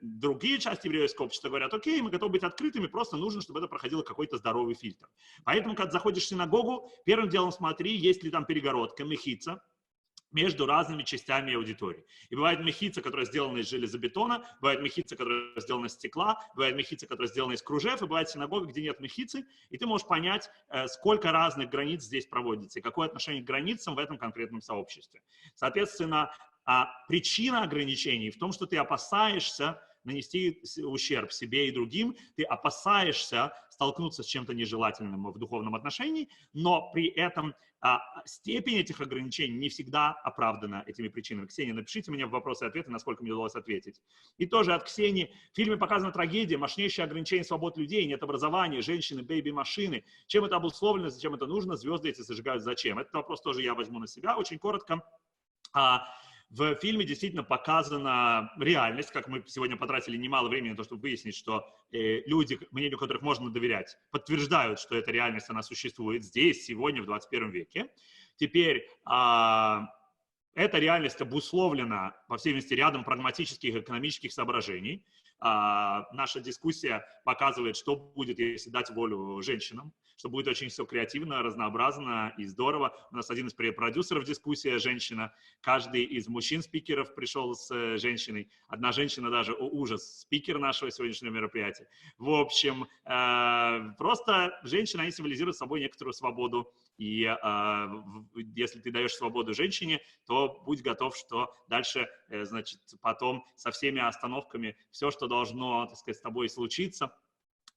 другие части еврейского общества говорят, окей, мы готовы быть открытыми, просто нужно, чтобы это проходило какой-то здоровый фильтр. Поэтому, когда заходишь в синагогу, первым делом смотри, есть ли там перегородка, мехица, между разными частями аудитории. И бывает мехица, которая сделана из железобетона, бывает мехица, которая сделана из стекла, бывает мехица, которая сделана из кружев, и бывает синагога, где нет мехицы, и ты можешь понять, сколько разных границ здесь проводится, и какое отношение к границам в этом конкретном сообществе. Соответственно, причина ограничений в том, что ты опасаешься нанести ущерб себе и другим, ты опасаешься столкнуться с чем-то нежелательным в духовном отношении, но при этом степень этих ограничений не всегда оправдана этими причинами. Ксения, напишите мне в вопросы и ответы, насколько мне удалось ответить. И тоже от Ксении. В фильме показана трагедия, мощнейшее ограничение свобод людей, нет образования, женщины, бэйби-машины. Чем это обусловлено, зачем это нужно, звезды эти зажигают зачем? Этот вопрос тоже я возьму на себя. Очень коротко. В фильме действительно показана реальность, как мы сегодня потратили немало времени на то, чтобы выяснить, что люди, мнению которых можно доверять, подтверждают, что эта реальность, она существует здесь, сегодня, в 21 веке. Теперь эта реальность обусловлена, по всей видимости, рядом прагматических и экономических соображений. Наша дискуссия показывает, что будет, если дать волю женщинам, что будет очень все креативно, разнообразно и здорово. У нас один из продюсеров дискуссии женщина, каждый из мужчин-спикеров пришел с женщиной, одна женщина даже, ужас, спикер нашего сегодняшнего мероприятия. В общем, просто женщины, они символизируют собой некоторую свободу, и если ты даешь свободу женщине, то будь готов, что дальше, значит, потом со всеми остановками все, что должно, так сказать, с тобой случиться,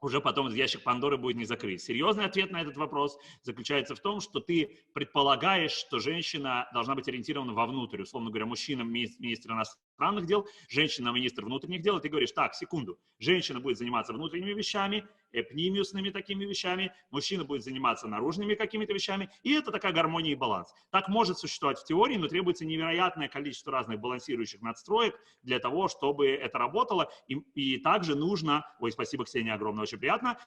уже потом ящик Пандоры будет не закрыт. Серьезный ответ на этот вопрос заключается в том, что ты предполагаешь, что женщина должна быть ориентирована вовнутрь. Условно говоря, мужчина министр иностранных дел, женщина министр внутренних дел, и ты говоришь, так, секунду, женщина будет заниматься внутренними вещами, эпнимиусными такими вещами, мужчина будет заниматься наружными какими-то вещами, и это такая гармония и баланс. Так может существовать в теории, но требуется невероятное количество разных балансирующих надстроек для того, чтобы это работало, и также нужно, ой, спасибо, Ксения, огромное, очень приятно,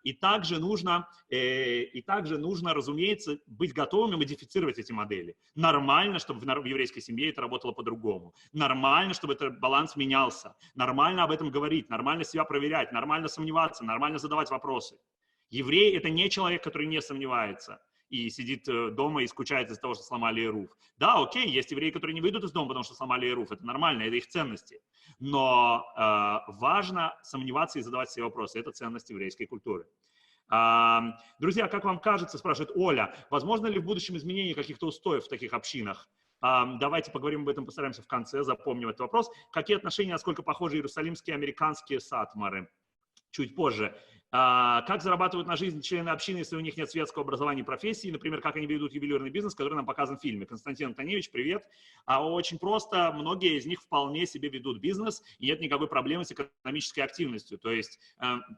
и также нужно, разумеется, быть готовыми модифицировать эти модели. Нормально, чтобы в еврейской семье это работало по-другому. Нормально, чтобы этот баланс менялся. Нормально об этом говорить, нормально себя проверять, нормально сомневаться, нормально задавать вопросы. Еврей – это не человек, который не сомневается и сидит дома и скучает из-за того, что сломали эруф. Да, окей, есть евреи, которые не выйдут из дома, потому что сломали эруф. Это нормально, это их ценности. Но важно сомневаться и задавать себе вопросы. Это ценность еврейской культуры. Друзья, как вам кажется, спрашивает Оля, возможно ли в будущем изменение каких-то устоев в таких общинах? Давайте поговорим об этом, постараемся в конце, запомним этот вопрос. Какие отношения, насколько похожи иерусалимские и американские сатмары? Чуть позже. Как зарабатывают на жизнь члены общины, если у них нет светского образования и профессии? Например, как они ведут ювелирный бизнес, который нам показан в фильме. Константин Антоневич, привет. Очень просто. Многие из них вполне себе ведут бизнес, и нет никакой проблемы с экономической активностью. То есть,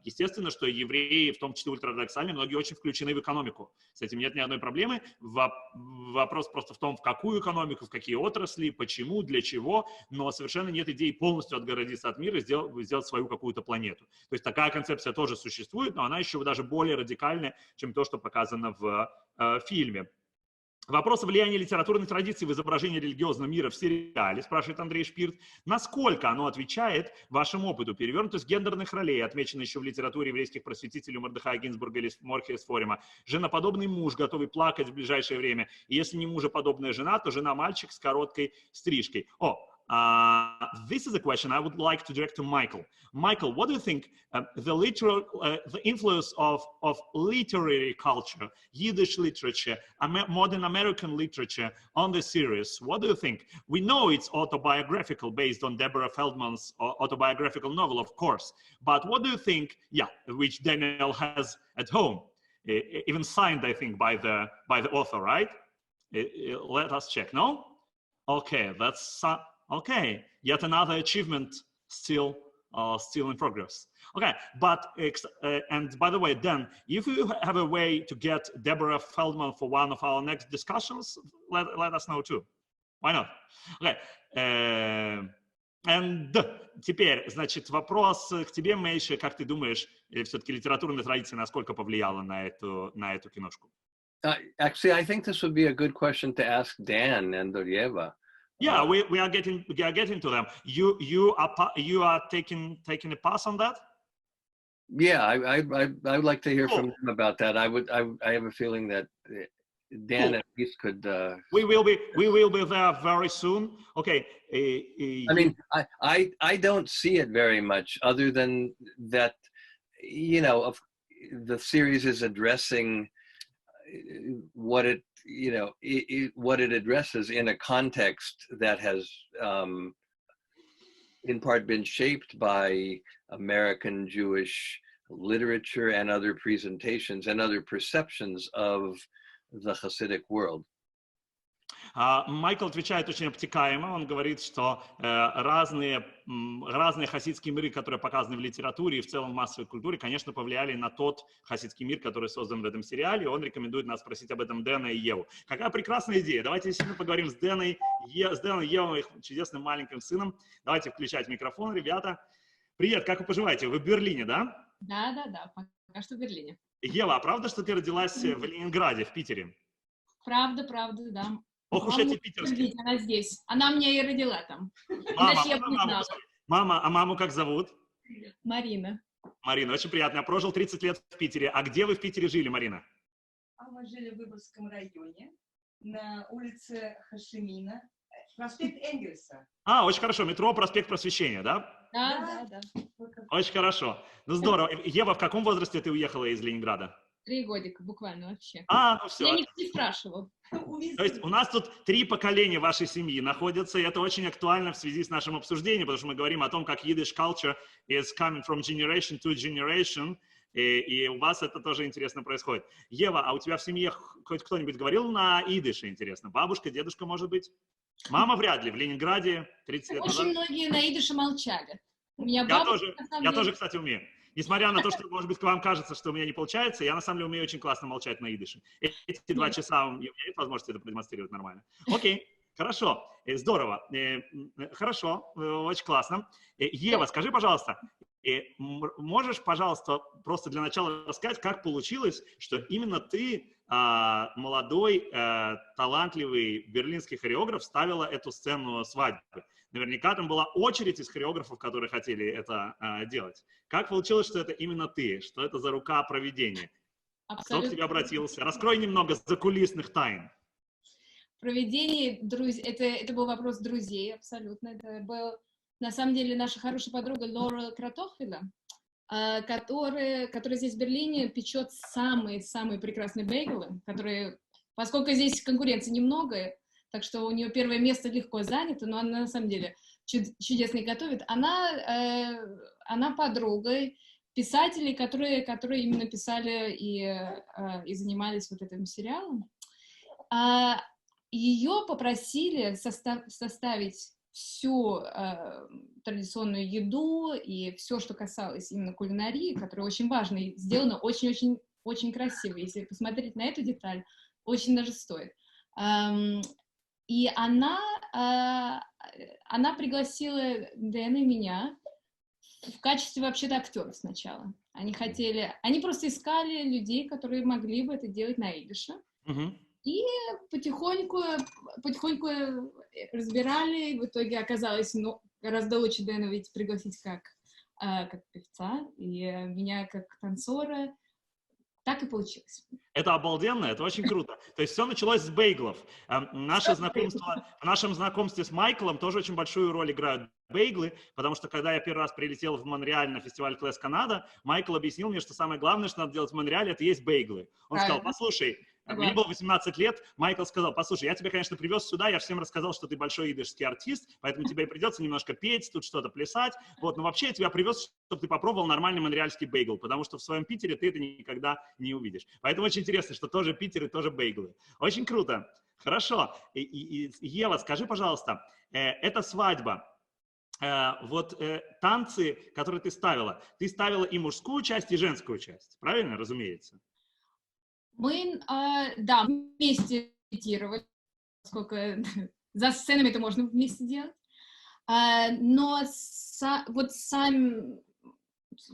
естественно, что евреи, в том числе ультраортодоксальные, многие очень включены в экономику. С этим нет ни одной проблемы. Вопрос просто в том, в какую экономику, в какие отрасли, почему, для чего. Но совершенно нет идеи полностью отгородиться от мира и сделать свою какую-то планету. То есть такая концепция тоже существует, но она еще даже более радикальная, чем то, что показано в фильме. Вопрос о влиянии литературной традиции в изображении религиозного мира в сериале, спрашивает Андрей Шпирт. Насколько оно отвечает вашему опыту? Перевернутость гендерных ролей, отмеченной еще в литературе еврейских просветителей Мордехая Гинзбурга или Морхея Сфорима. Женоподобный муж, готовый плакать в ближайшее время. И если не мужеподобная жена, то жена-мальчик с короткой стрижкой. This is a question I would like to direct to Michael. Michael, what do you think the influence of literary culture, Yiddish literature, modern American literature on the series? What do you think? We know it's autobiographical, based on Deborah Feldman's autobiographical novel, of course. But what do you think? Yeah, which Daniel has at home, even signed, I think, by the author, right? Let us check. No? Okay, that's. Okay, yet another achievement still in progress. Okay, but and by the way, Dan, if you have a way to get Deborah Feldman for one of our next discussions, let us know too. Why not? Okay. And теперь, значит, вопрос к тебе, Мейша, как ты думаешь, все-таки литературная традиция насколько повлияла на эту киношку? Actually, I think this would be a good question to ask Dan and Yeva. Yeah, we are getting to them. You are taking a pass on that? Yeah, I would like to hear from him about that. I have a feeling that Dan at least could. We will be there very soon. Okay. I mean, I don't see it very much, other than that, you know, the series is addressing what it addresses in a context that has in part been shaped by American Jewish literature and other presentations and other perceptions of the Hasidic world. Майкл отвечает очень обтекаемо. Он говорит, что разные хасидские миры, которые показаны в литературе и в целом в массовой культуре, конечно, повлияли на тот хасидский мир, который создан в этом сериале. Он рекомендует нас спросить об этом Дэна и Еву. Какая прекрасная идея. Давайте сегодня поговорим с Дэном и Евой, их чудесным маленьким сыном. Давайте включать микрофон, ребята. Привет, как вы поживаете? Вы в Берлине, да? Да, пока что в Берлине. Ева, а правда, что ты родилась в Ленинграде, в Питере? Правда, да. Ох уж эти питерские. Она здесь. Она меня и родила там. Иначе я бы не знала. Мама, а маму как зовут? Марина. Марина, очень приятно. Я прожил 30 лет в Питере. А где вы в Питере жили, Марина? Мы жили в Выборгском районе, на улице Хашимина, проспект Энгельса. Очень хорошо. Метро, проспект Просвещения, да? Да. Очень хорошо. Ну, здорово. Ева, в каком возрасте ты уехала из Ленинграда? 3 годика буквально вообще. Ну все. Я никто не спрашивал. То есть у нас тут 3 поколения вашей семьи находятся, и это очень актуально в связи с нашим обсуждением, потому что мы говорим о том, как Yiddish culture is coming from generation to generation, и у вас это тоже интересно происходит. Ева, а у тебя в семье хоть кто-нибудь говорил на идише, интересно? Бабушка, дедушка, может быть? Мама вряд ли, в Ленинграде 30 лет назад. Очень многие на идише молчали. У меня я тоже, кстати, умею. Несмотря на то, что, может быть, вам кажется, что у меня не получается, я на самом деле умею очень классно молчать на идише. Эти 2 часа у меня нет возможности это продемонстрировать нормально. Окей, хорошо, здорово, хорошо, очень классно. Ева, скажи, пожалуйста, можешь, пожалуйста, просто для начала рассказать, как получилось, что именно ты, молодой, талантливый берлинский хореограф, ставила эту сцену свадьбы? Наверняка там была очередь из хореографов, которые хотели это делать. Как получилось, что это именно ты? Что это за рука провидения? Кто к тебе обратился? Раскрой немного закулисных тайн. Провидение, это был вопрос друзей, абсолютно. Это был, на самом деле, наша хорошая подруга Лора Кратохвида, которая здесь в Берлине печет самые прекрасные бейгелы, которые, поскольку здесь конкуренции немного, так что у нее первое место легко занято, но она на самом деле чудесно готовит. Она подругой писателей, которые именно писали и занимались вот этим сериалом. Ее попросили составить всю традиционную еду и все, что касалось именно кулинарии, которая очень важна и сделана очень-очень-очень красиво. Если посмотреть на эту деталь, очень даже стоит. И она пригласила Дэна и меня в качестве вообще-то актеров сначала. Они просто искали людей, которые могли бы это делать на идише. И потихоньку разбирали, и в итоге оказалось, гораздо лучше Дэна ведь пригласить как певца, и меня как танцора. Так и получилось. Это обалденно, это очень круто. То есть все началось с бейглов. В нашем знакомстве с Майклом тоже очень большую роль играют бейглы, потому что когда я первый раз прилетел в Монреаль на фестиваль Клэс Канада, Майкл объяснил мне, что самое главное, что надо делать в Монреале, это есть бейглы. Он сказал, послушай, мне было 18 лет, Майкл сказал, послушай, я тебя, конечно, привез сюда, я всем рассказал, что ты большой идишский артист, поэтому тебе придется немножко петь, тут что-то плясать, но вообще я тебя привез, чтобы ты попробовал нормальный монреальский бейгл, потому что в своем Питере ты это никогда не увидишь. Поэтому очень интересно, что тоже Питер и тоже бейглы. Очень круто. Хорошо. Ева, скажи, пожалуйста, эта свадьба, танцы, которые ты ставила и мужскую часть, и женскую часть, правильно, разумеется? Мы, вместе репетировали, поскольку за сценами это можно вместе делать, но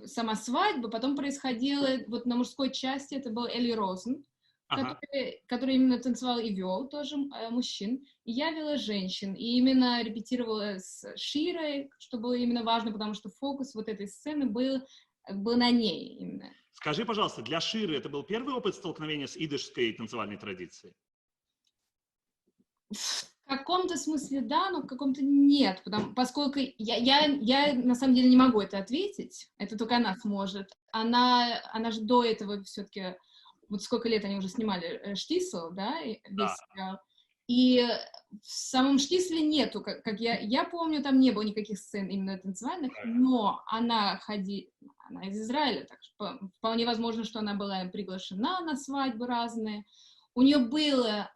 сама свадьба потом происходила, на мужской части это был Элли Розен, который именно танцевал и вел тоже мужчин, и я вела женщин, и именно репетировала с Широй, что было именно важно, потому что фокус вот этой сцены был на ней именно. Скажи, пожалуйста, для Ширы это был первый опыт столкновения с идишской танцевальной традицией? В каком-то смысле да, но в каком-то нет, поскольку я на самом деле не могу это ответить, это только она сможет. Она же до этого все-таки, вот сколько лет они уже снимали Штисел, да, весь сериал, и в самом Штисле нету, как я помню, там не было никаких сцен именно танцевальных, но она из Израиля, так что вполне возможно, что она была приглашена на свадьбы разные. У нее было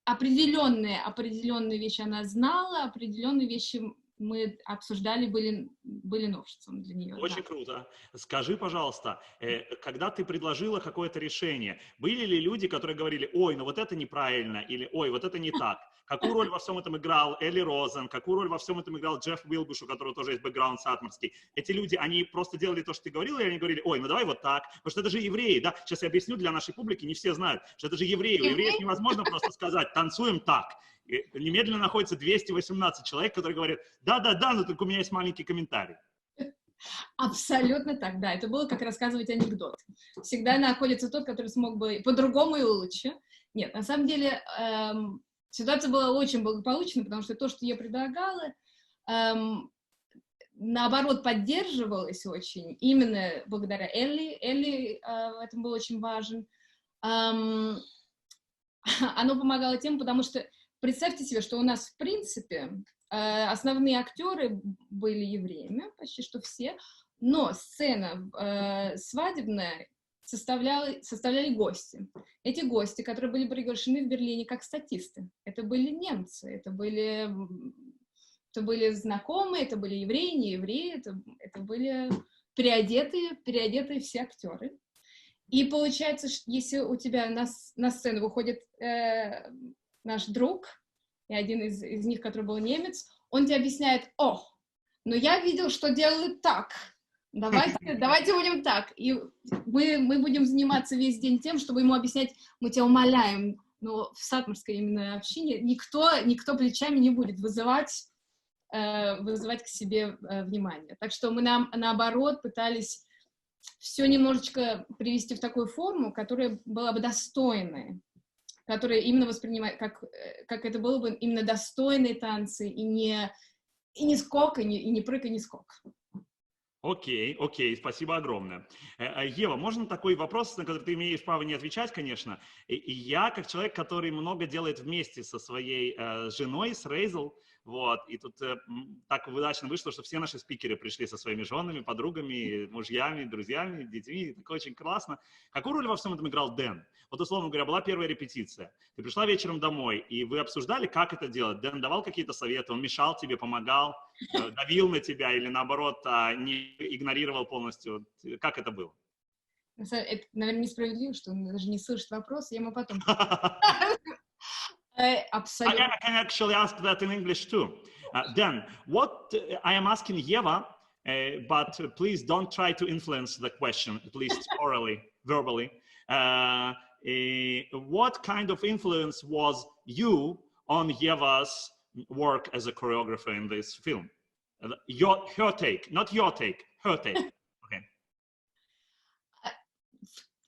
определенные вещи она знала, определенные вещи мы обсуждали, были новшеством для нее. Очень круто. Скажи, пожалуйста, когда ты предложила какое-то решение, были ли люди, которые говорили, ой, ну вот это неправильно, или ой, вот это не так? Какую роль во всем этом играл Элли Розен, какую роль во всем этом играл Джефф Уилбуш, у которого тоже есть бэкграунд сатмарский? Эти люди, они просто делали то, что ты говорила, и они говорили, ой, ну давай вот так, потому что это же евреи, да? Сейчас я объясню для нашей публики, не все знают, что это же евреи. У евреев невозможно просто сказать, танцуем так. И немедленно находится 218 человек, которые говорят, да, но только у меня есть маленький комментарий. Абсолютно так, да. Это было как рассказывать анекдот. Всегда находится тот, который смог бы по-другому и лучше. Нет, на самом деле ситуация была очень благополучной, потому что то, что я предлагала, наоборот, поддерживалось очень, именно благодаря Элли. Элли в этом был очень важен. Оно помогало тем, потому что представьте себе, что у нас, в принципе, основные актеры были евреями, почти что все, но сцена свадебная составляли гости. Эти гости, которые были приглашены в Берлине как статисты, это были немцы, это были знакомые, это были евреи, не евреи, это были переодетые все актеры. И получается, если у тебя на сцену выходит наш друг, и один из них, который был немец, он тебе объясняет, но я видел, что делают так, давайте будем так. И мы будем заниматься весь день тем, чтобы ему объяснять, мы тебя умоляем, но в сатмарской именно общине никто плечами не будет вызывать к себе внимание. Так что мы наоборот пытались все немножечко привести в такую форму, которая была бы достойной, которая именно воспринимает, как это было бы именно достойные танцы, и не скок, и не прыг, и не скок. Окей, спасибо огромное. Ева, можно такой вопрос, на который ты имеешь право не отвечать, конечно. И я, как человек, который много делает вместе со своей женой, с Рейзел, Вот, и тут так удачно вышло, что все наши спикеры пришли со своими женами, подругами, мужьями, друзьями, детьми. Так очень классно. Какую роль во всем этом играл Дэн? Вот, условно говоря, была первая репетиция. Ты пришла вечером домой, и вы обсуждали, как это делать. Дэн давал какие-то советы, он мешал тебе, помогал, давил на тебя или, наоборот, не игнорировал полностью. Как это было? Это, наверное, несправедливо, что он даже не слышит вопрос, я ему потом... Абсолютно. I can actually ask that in English too. Then, what I am asking Yeva, but please don't try to influence the question, at least orally, verbally. What kind of influence was you on Yeva's work as a choreographer in this film? Her take, not your take, her take. Okay.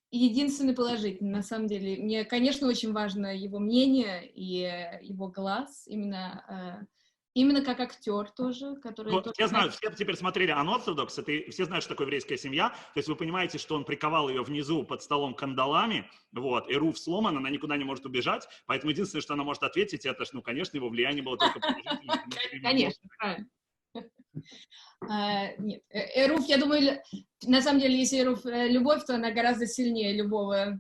Единственный положительный, на самом деле. Мне, конечно, очень важно его мнение и его глаз, именно как актер тоже, который... Ну, все знают, все теперь смотрели Unorthodox, все знают, что такое еврейская семья, то есть вы понимаете, что он приковал ее внизу под столом кандалами, вот, и руф сломан, она никуда не может убежать, поэтому единственное, что она может ответить, это, ну, конечно, его влияние было только положительное. Конечно, правильно. Нет, Эруф, я думаю, на самом деле, если Эруф любовь, то она гораздо сильнее любого.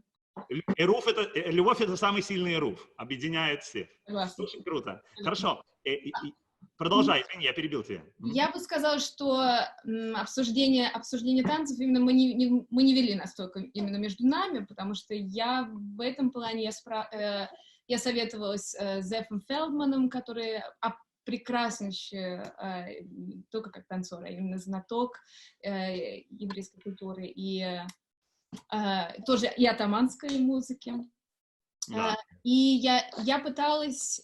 Любовь — это самый сильный Эруф, объединяет всех. Согласна. Очень круто. Хорошо. Продолжай, извини, я перебил тебя. Я бы сказала, что обсуждение танцев именно мы не вели настолько именно между нами, потому что я в этом плане я советовалась с Зефом Фелдманом, который прекраснейший только как танцор, а именно знаток еврейской культуры и тоже и атаманской музыки. Да. И я пыталась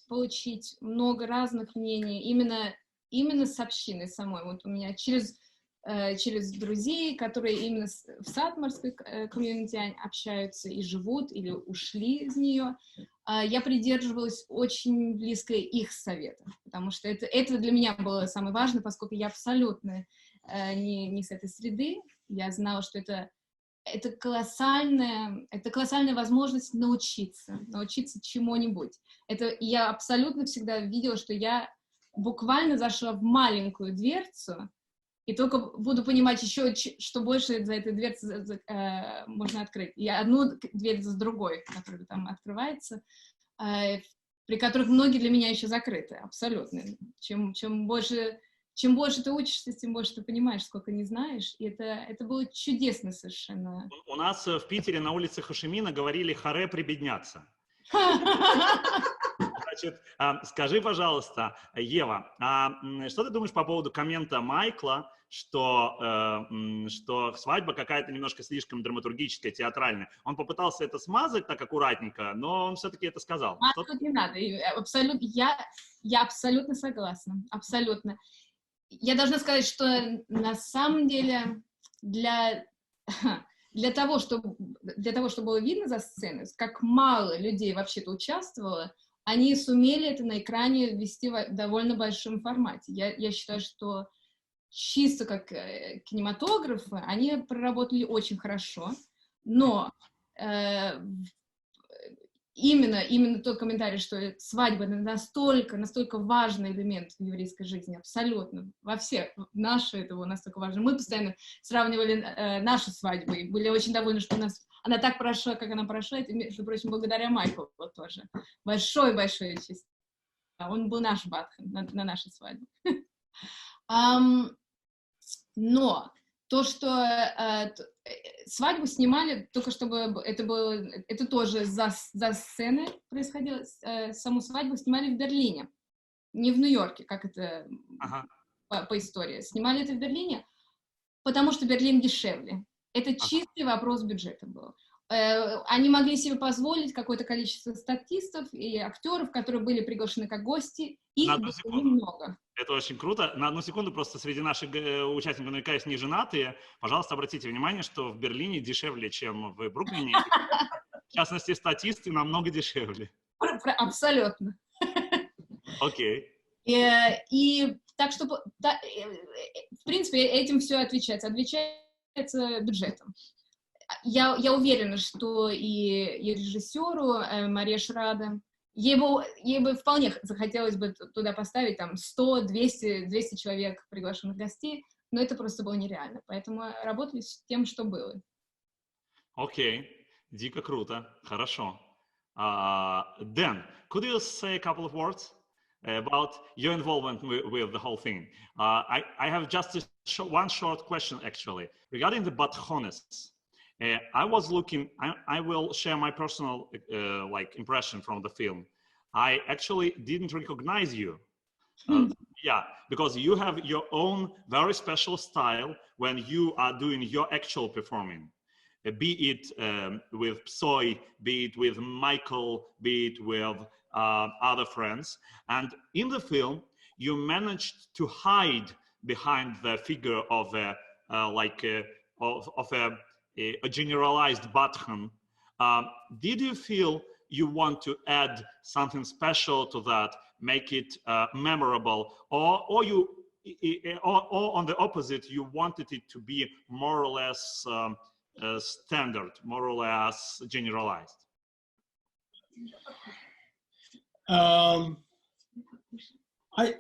получить много разных мнений именно с общины самой. Вот у меня через друзей, которые именно в сатмарской комьюнити общаются и живут, или ушли из нее, я придерживалась очень близко их советов, потому что это для меня было самое важное, поскольку я абсолютно не с этой среды. Я знала, что это колоссальная возможность научиться чему-нибудь. Я абсолютно всегда видела, что я буквально зашла в маленькую дверцу, и только буду понимать еще, что больше за этой дверцей можно открыть. И одну дверь за другой, которая там открывается, при которых многие для меня еще закрыты, абсолютно. Чем больше ты учишься, тем больше ты понимаешь, сколько не знаешь. И это было чудесно совершенно. У нас в Питере на улице Хошимина говорили «харе прибедняться». Значит, скажи, пожалуйста, Ева, что ты думаешь по поводу коммента Майкла, что свадьба какая-то немножко слишком драматургическая, театральная? Он попытался это смазать так аккуратненько, но он все-таки это сказал. Тут не надо. Я абсолютно согласна. Абсолютно. Я должна сказать, что на самом деле для того, чтобы было видно за сценой, как мало людей вообще-то участвовало, они сумели это на экране вести в довольно большом формате. Я считаю, что чисто как кинематографы они проработали очень хорошо, но именно тот комментарий, что свадьба — это настолько важный элемент в еврейской жизни, абсолютно, во всех, наша это настолько важно. Мы постоянно сравнивали наши свадьбы и были очень довольны, что она так прошла, как она прошла, это, между прочим, благодаря Майклу тоже. Большой-большой честь. Он был наш батхан на нашей свадьбе. Но то, что свадьбу снимали, только чтобы это тоже за сценой происходило, саму свадьбу снимали в Берлине, не в Нью-Йорке, как это по истории. Снимали это в Берлине, потому что Берлин дешевле. Это чистый вопрос бюджета был. Они могли себе позволить какое-то количество статистов и актеров, которые были приглашены как гости, их было немного. Это очень круто. На одну секунду, просто среди наших участников наверняка есть неженатые. Пожалуйста, обратите внимание, что в Берлине дешевле, чем в Бруклине. В частности, статисты намного дешевле. Абсолютно. Окей. И так что, в принципе, этим все отвечается. Отвечается бюджетом. Я уверена, что и режиссеру Мария Шрада, ей бы вполне захотелось бы туда поставить там 100, 200 человек приглашенных гостей, но это просто было нереально. Поэтому работали с тем, что было. Окей, дико круто, хорошо. Dan, could you say a couple of words about your involvement with the whole thing? I have just one short question, actually, regarding the Badchonists. I was looking. I will share my personal impression from the film. I actually didn't recognize you. Yeah, because you have your own very special style when you are doing your actual performing. Be it with Psoy, be it with Michael, be it with other friends. And in the film, you managed to hide behind the figure of a generalized Badchan. Did you feel you want to add something special to that, make it memorable, or on the opposite, you wanted it to be more or less standard, more or less generalized? I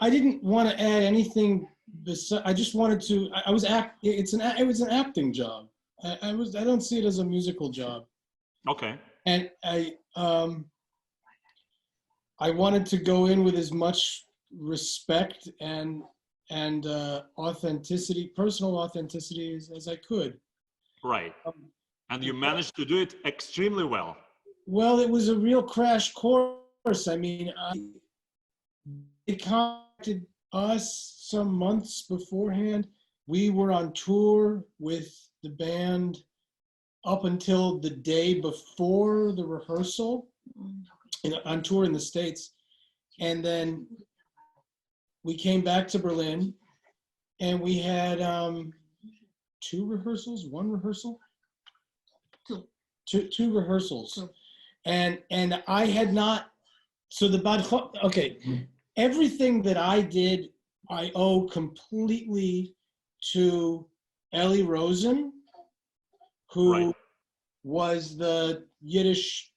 didn't want to add anything. I just wanted to. It was an acting job. I don't see it as a musical job. Okay. And I wanted to go in with as much respect and authenticity, personal authenticity as I could. Right. And you managed to do it extremely well. Well, it was a real crash course. I mean, they contacted us some months beforehand. We were on tour with the band up until the day before the rehearsal, on tour in the States. And then we came back to Berlin and we had one rehearsal? Two rehearsals. And I had not, so everything that I did, I owe completely to Eli Rosen, who was the Yiddish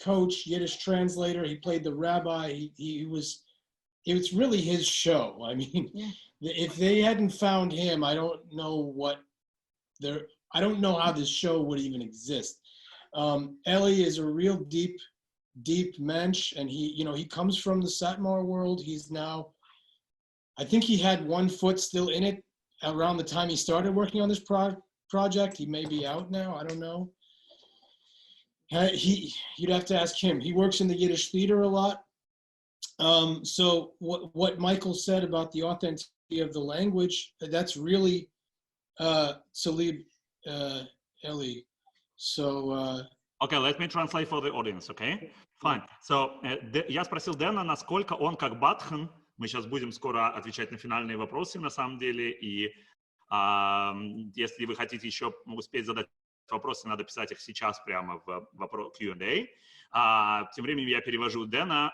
coach, Yiddish translator. He played the rabbi. It was really his show. I mean, if they hadn't found him, I don't know how this show would even exist. Eli is a real deep mensch, and he comes from the Satmar world. He's now, I think he had one foot still in it around the time he started working on this project. He may be out now, I don't know. You'd have to ask him. He works in the Yiddish theater a lot. So what Michael said about the authenticity of the language, that's really Sruli Eli. So Okay, let me translate for the audience, okay? Fine. So, я спросил Дэна, насколько он как Badchan, мы сейчас будем скоро отвечать на финальные вопросы, на самом деле, и если вы хотите еще успеть задать вопросы, надо писать их сейчас прямо в Q&A. Тем временем я перевожу Дэна,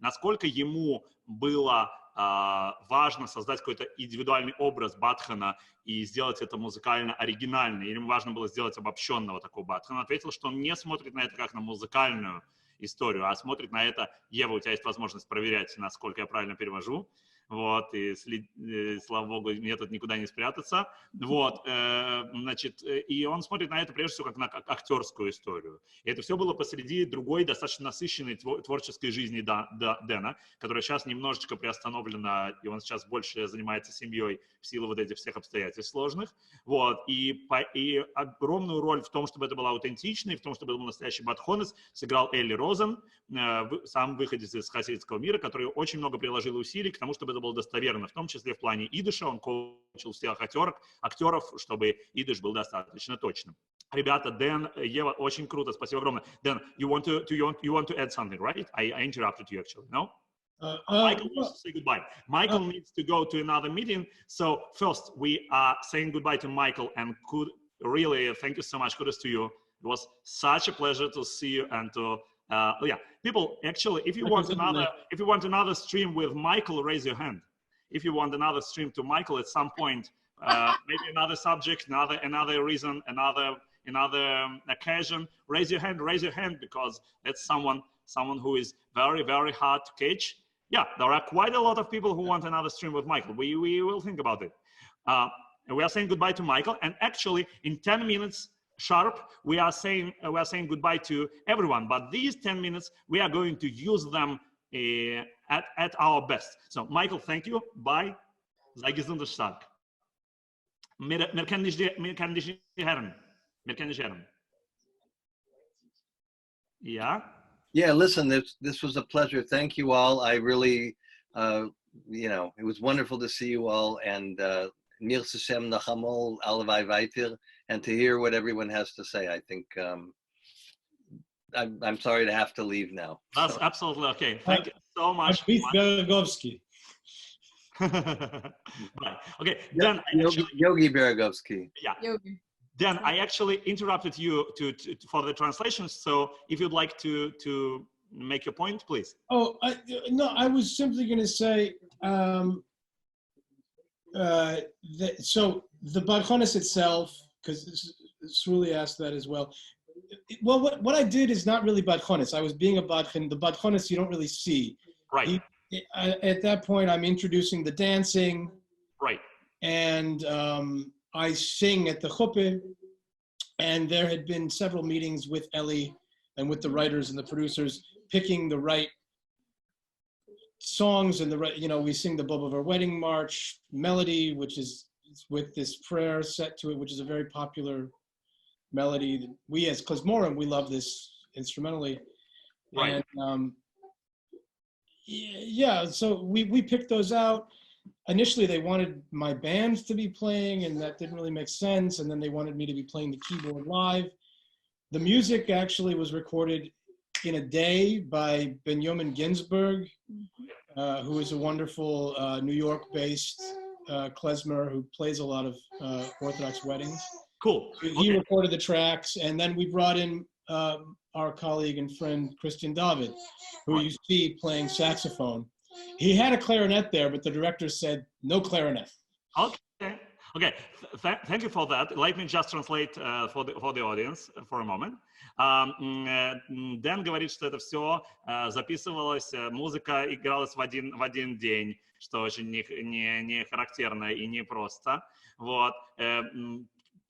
насколько ему было важно создать какой-то индивидуальный образ Badchana и сделать это музыкально оригинально, или ему важно было сделать обобщенного такого Badchana. Он ответил, что он не смотрит на это как на музыкальную историю, а смотрит на это. Ева, у тебя есть возможность проверять, насколько я правильно перевожу. Вот, и слава богу, мне тут никуда не спрятаться. Вот, значит, и он смотрит на это прежде всего как на актерскую историю. И это все было посреди другой, достаточно насыщенной творческой жизни Дэна, которая сейчас немножечко приостановлена, и он сейчас больше занимается семьей в силу вот этих всех обстоятельств сложных. Вот, и огромную роль в том, чтобы это было аутентично, и в том, чтобы это был настоящий Badchonis, сыграл Eli Rosen, сам выходец из хасидского мира, который очень много приложил усилий к тому, чтобы это было достоверно, в том числе в плане идиша. Он коучил всех актеров, чтобы идиш был достаточно точным. Ребята, Дэн, Ева, очень круто, спасибо огромное. Дэн, you want to add something, right? I interrupted you actually, no? Michael wants to say goodbye. Michael needs to go to another meeting. So first, we are saying goodbye to Michael, and really, thank you so much. Kudos to you. It was such a pleasure to see you and to people, actually, if you want another stream with Michael, raise your hand. If you want another stream to Michael at some point, maybe another subject, another reason, another occasion, raise your hand, because that's someone who is very, very hard to catch, yeah, there are quite a lot of people who want another stream with Michael. We will think about it. We are saying goodbye to Michael, and actually in 10 minutes sharp, we are saying goodbye to everyone. But these 10 minutes, we are going to use them at our best. So, Michael, thank you. Bye. Sei gesund und stark. Wir können dich hören. Yeah. Yeah, listen, this was a pleasure. Thank you all. I really, you know, it was wonderful to see you all, and mir sesem nachamol alevai weiter, and to hear what everyone has to say. I think I'm sorry to have to leave now. That's so. Absolutely okay. Thank you so much. Right. Okay. Then Yogi Beragovsky. Yeah. Yogi. Dan, I actually interrupted you for the translation. So if you'd like to make your point, please. Oh, no, I was simply going to say, so the Badchonis itself, because Sruli asked that as well. Well, what I did is not really Badchonis. I was being a Badchan. The Badchonis you don't really see. Right. At that point, I'm introducing the dancing. Right. And I sing at the chuppah, and there had been several meetings with Ellie and with the writers and the producers, picking the right songs and the right, you know, we sing the Bobover Wedding March melody, which is with this prayer set to it, which is a very popular melody. We as Klezmorim, we love this instrumentally. Right. And yeah, so we picked those out. Initially, they wanted my band to be playing, and that didn't really make sense. And then they wanted me to be playing the keyboard live. The music actually was recorded in a day by Benjamin Ginsberg, who is a wonderful New York-based klezmer who plays a lot of Orthodox weddings. Cool. He recorded the tracks, and then we brought in our colleague and friend Christian David, who you see playing saxophone. He had a clarinet there, but the director said no clarinet. Okay. Okay. Thank you for that. Let me just translate for the audience for a moment. Дэн говорит, что это все записывалось, музыка игралась в один день, что очень не характерно и непросто. Вот.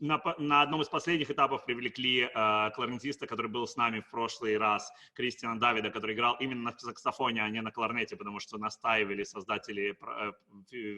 На одном из последних этапов привлекли кларнетиста, который был с нами в прошлый раз, Кристиана Давида, который играл именно на саксофоне, а не на кларнете, потому что настаивали создатели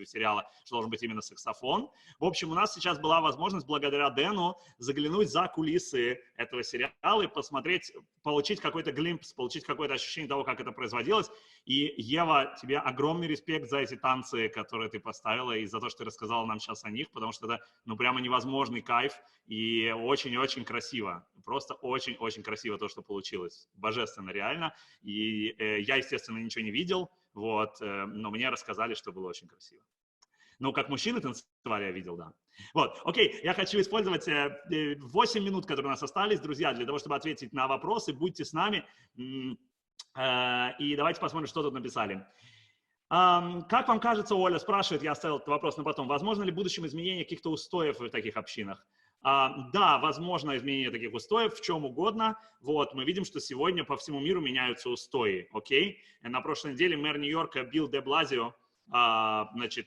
сериала, что должен быть именно саксофон. В общем, у нас сейчас была возможность, благодаря Дэну, заглянуть за кулисы этого сериала и посмотреть, получить какой-то глимпс, получить какое-то ощущение того, как это производилось. И, Ева, тебе огромный респект за эти танцы, которые ты поставила, и за то, что ты рассказала нам сейчас о них, потому что это, ну, прямо невозможный кайф и очень-очень красиво. Просто очень-очень красиво то, что получилось. Божественно, реально. И я, естественно, ничего не видел, вот, но мне рассказали, что было очень красиво. Ну, как мужчины танцевали, я видел, да. Вот, окей, я хочу использовать 8 минут, которые у нас остались, друзья, для того, чтобы ответить на вопросы. Будьте с нами. И давайте посмотрим, что тут написали. Как вам кажется, Оля спрашивает, я оставил этот вопрос на потом, возможно ли в будущем изменение каких-то устоев в таких общинах? Да, возможно изменение таких устоев в чем угодно. Вот, мы видим, что сегодня по всему миру меняются устои, окей? На прошлой неделе мэр Нью-Йорка Билл де Блазио, значит,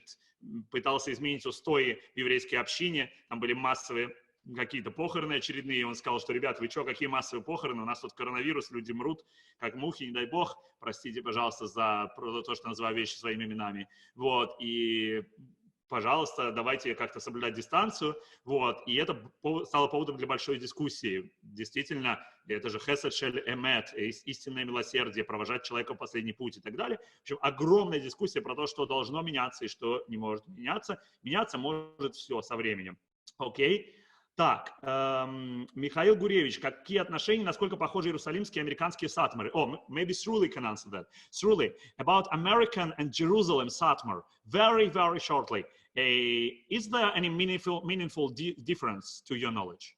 пытался изменить устои в еврейской общине, там были массовые какие-то похороны очередные, он сказал, что, ребят, вы что, какие массовые похороны, у нас тут коронавирус, люди мрут, как мухи, не дай бог, простите, пожалуйста, за то, что называю вещи своими именами, вот, и, пожалуйста, давайте как-то соблюдать дистанцию, вот, и это стало поводом для большой дискуссии, действительно, это же хесед шель эмет, истинное милосердие, провожать человека в последний путь и так далее, в общем, огромная дискуссия про то, что должно меняться и что не может меняться может все со временем, окей? Так, Михаил Гуревич, какие отношения, насколько похожи иерусалимские и американские сатмары? Oh, maybe Sruli can answer that. Sruli, about American and Jerusalem satmar, very, very shortly. Is there any meaningful difference to your knowledge?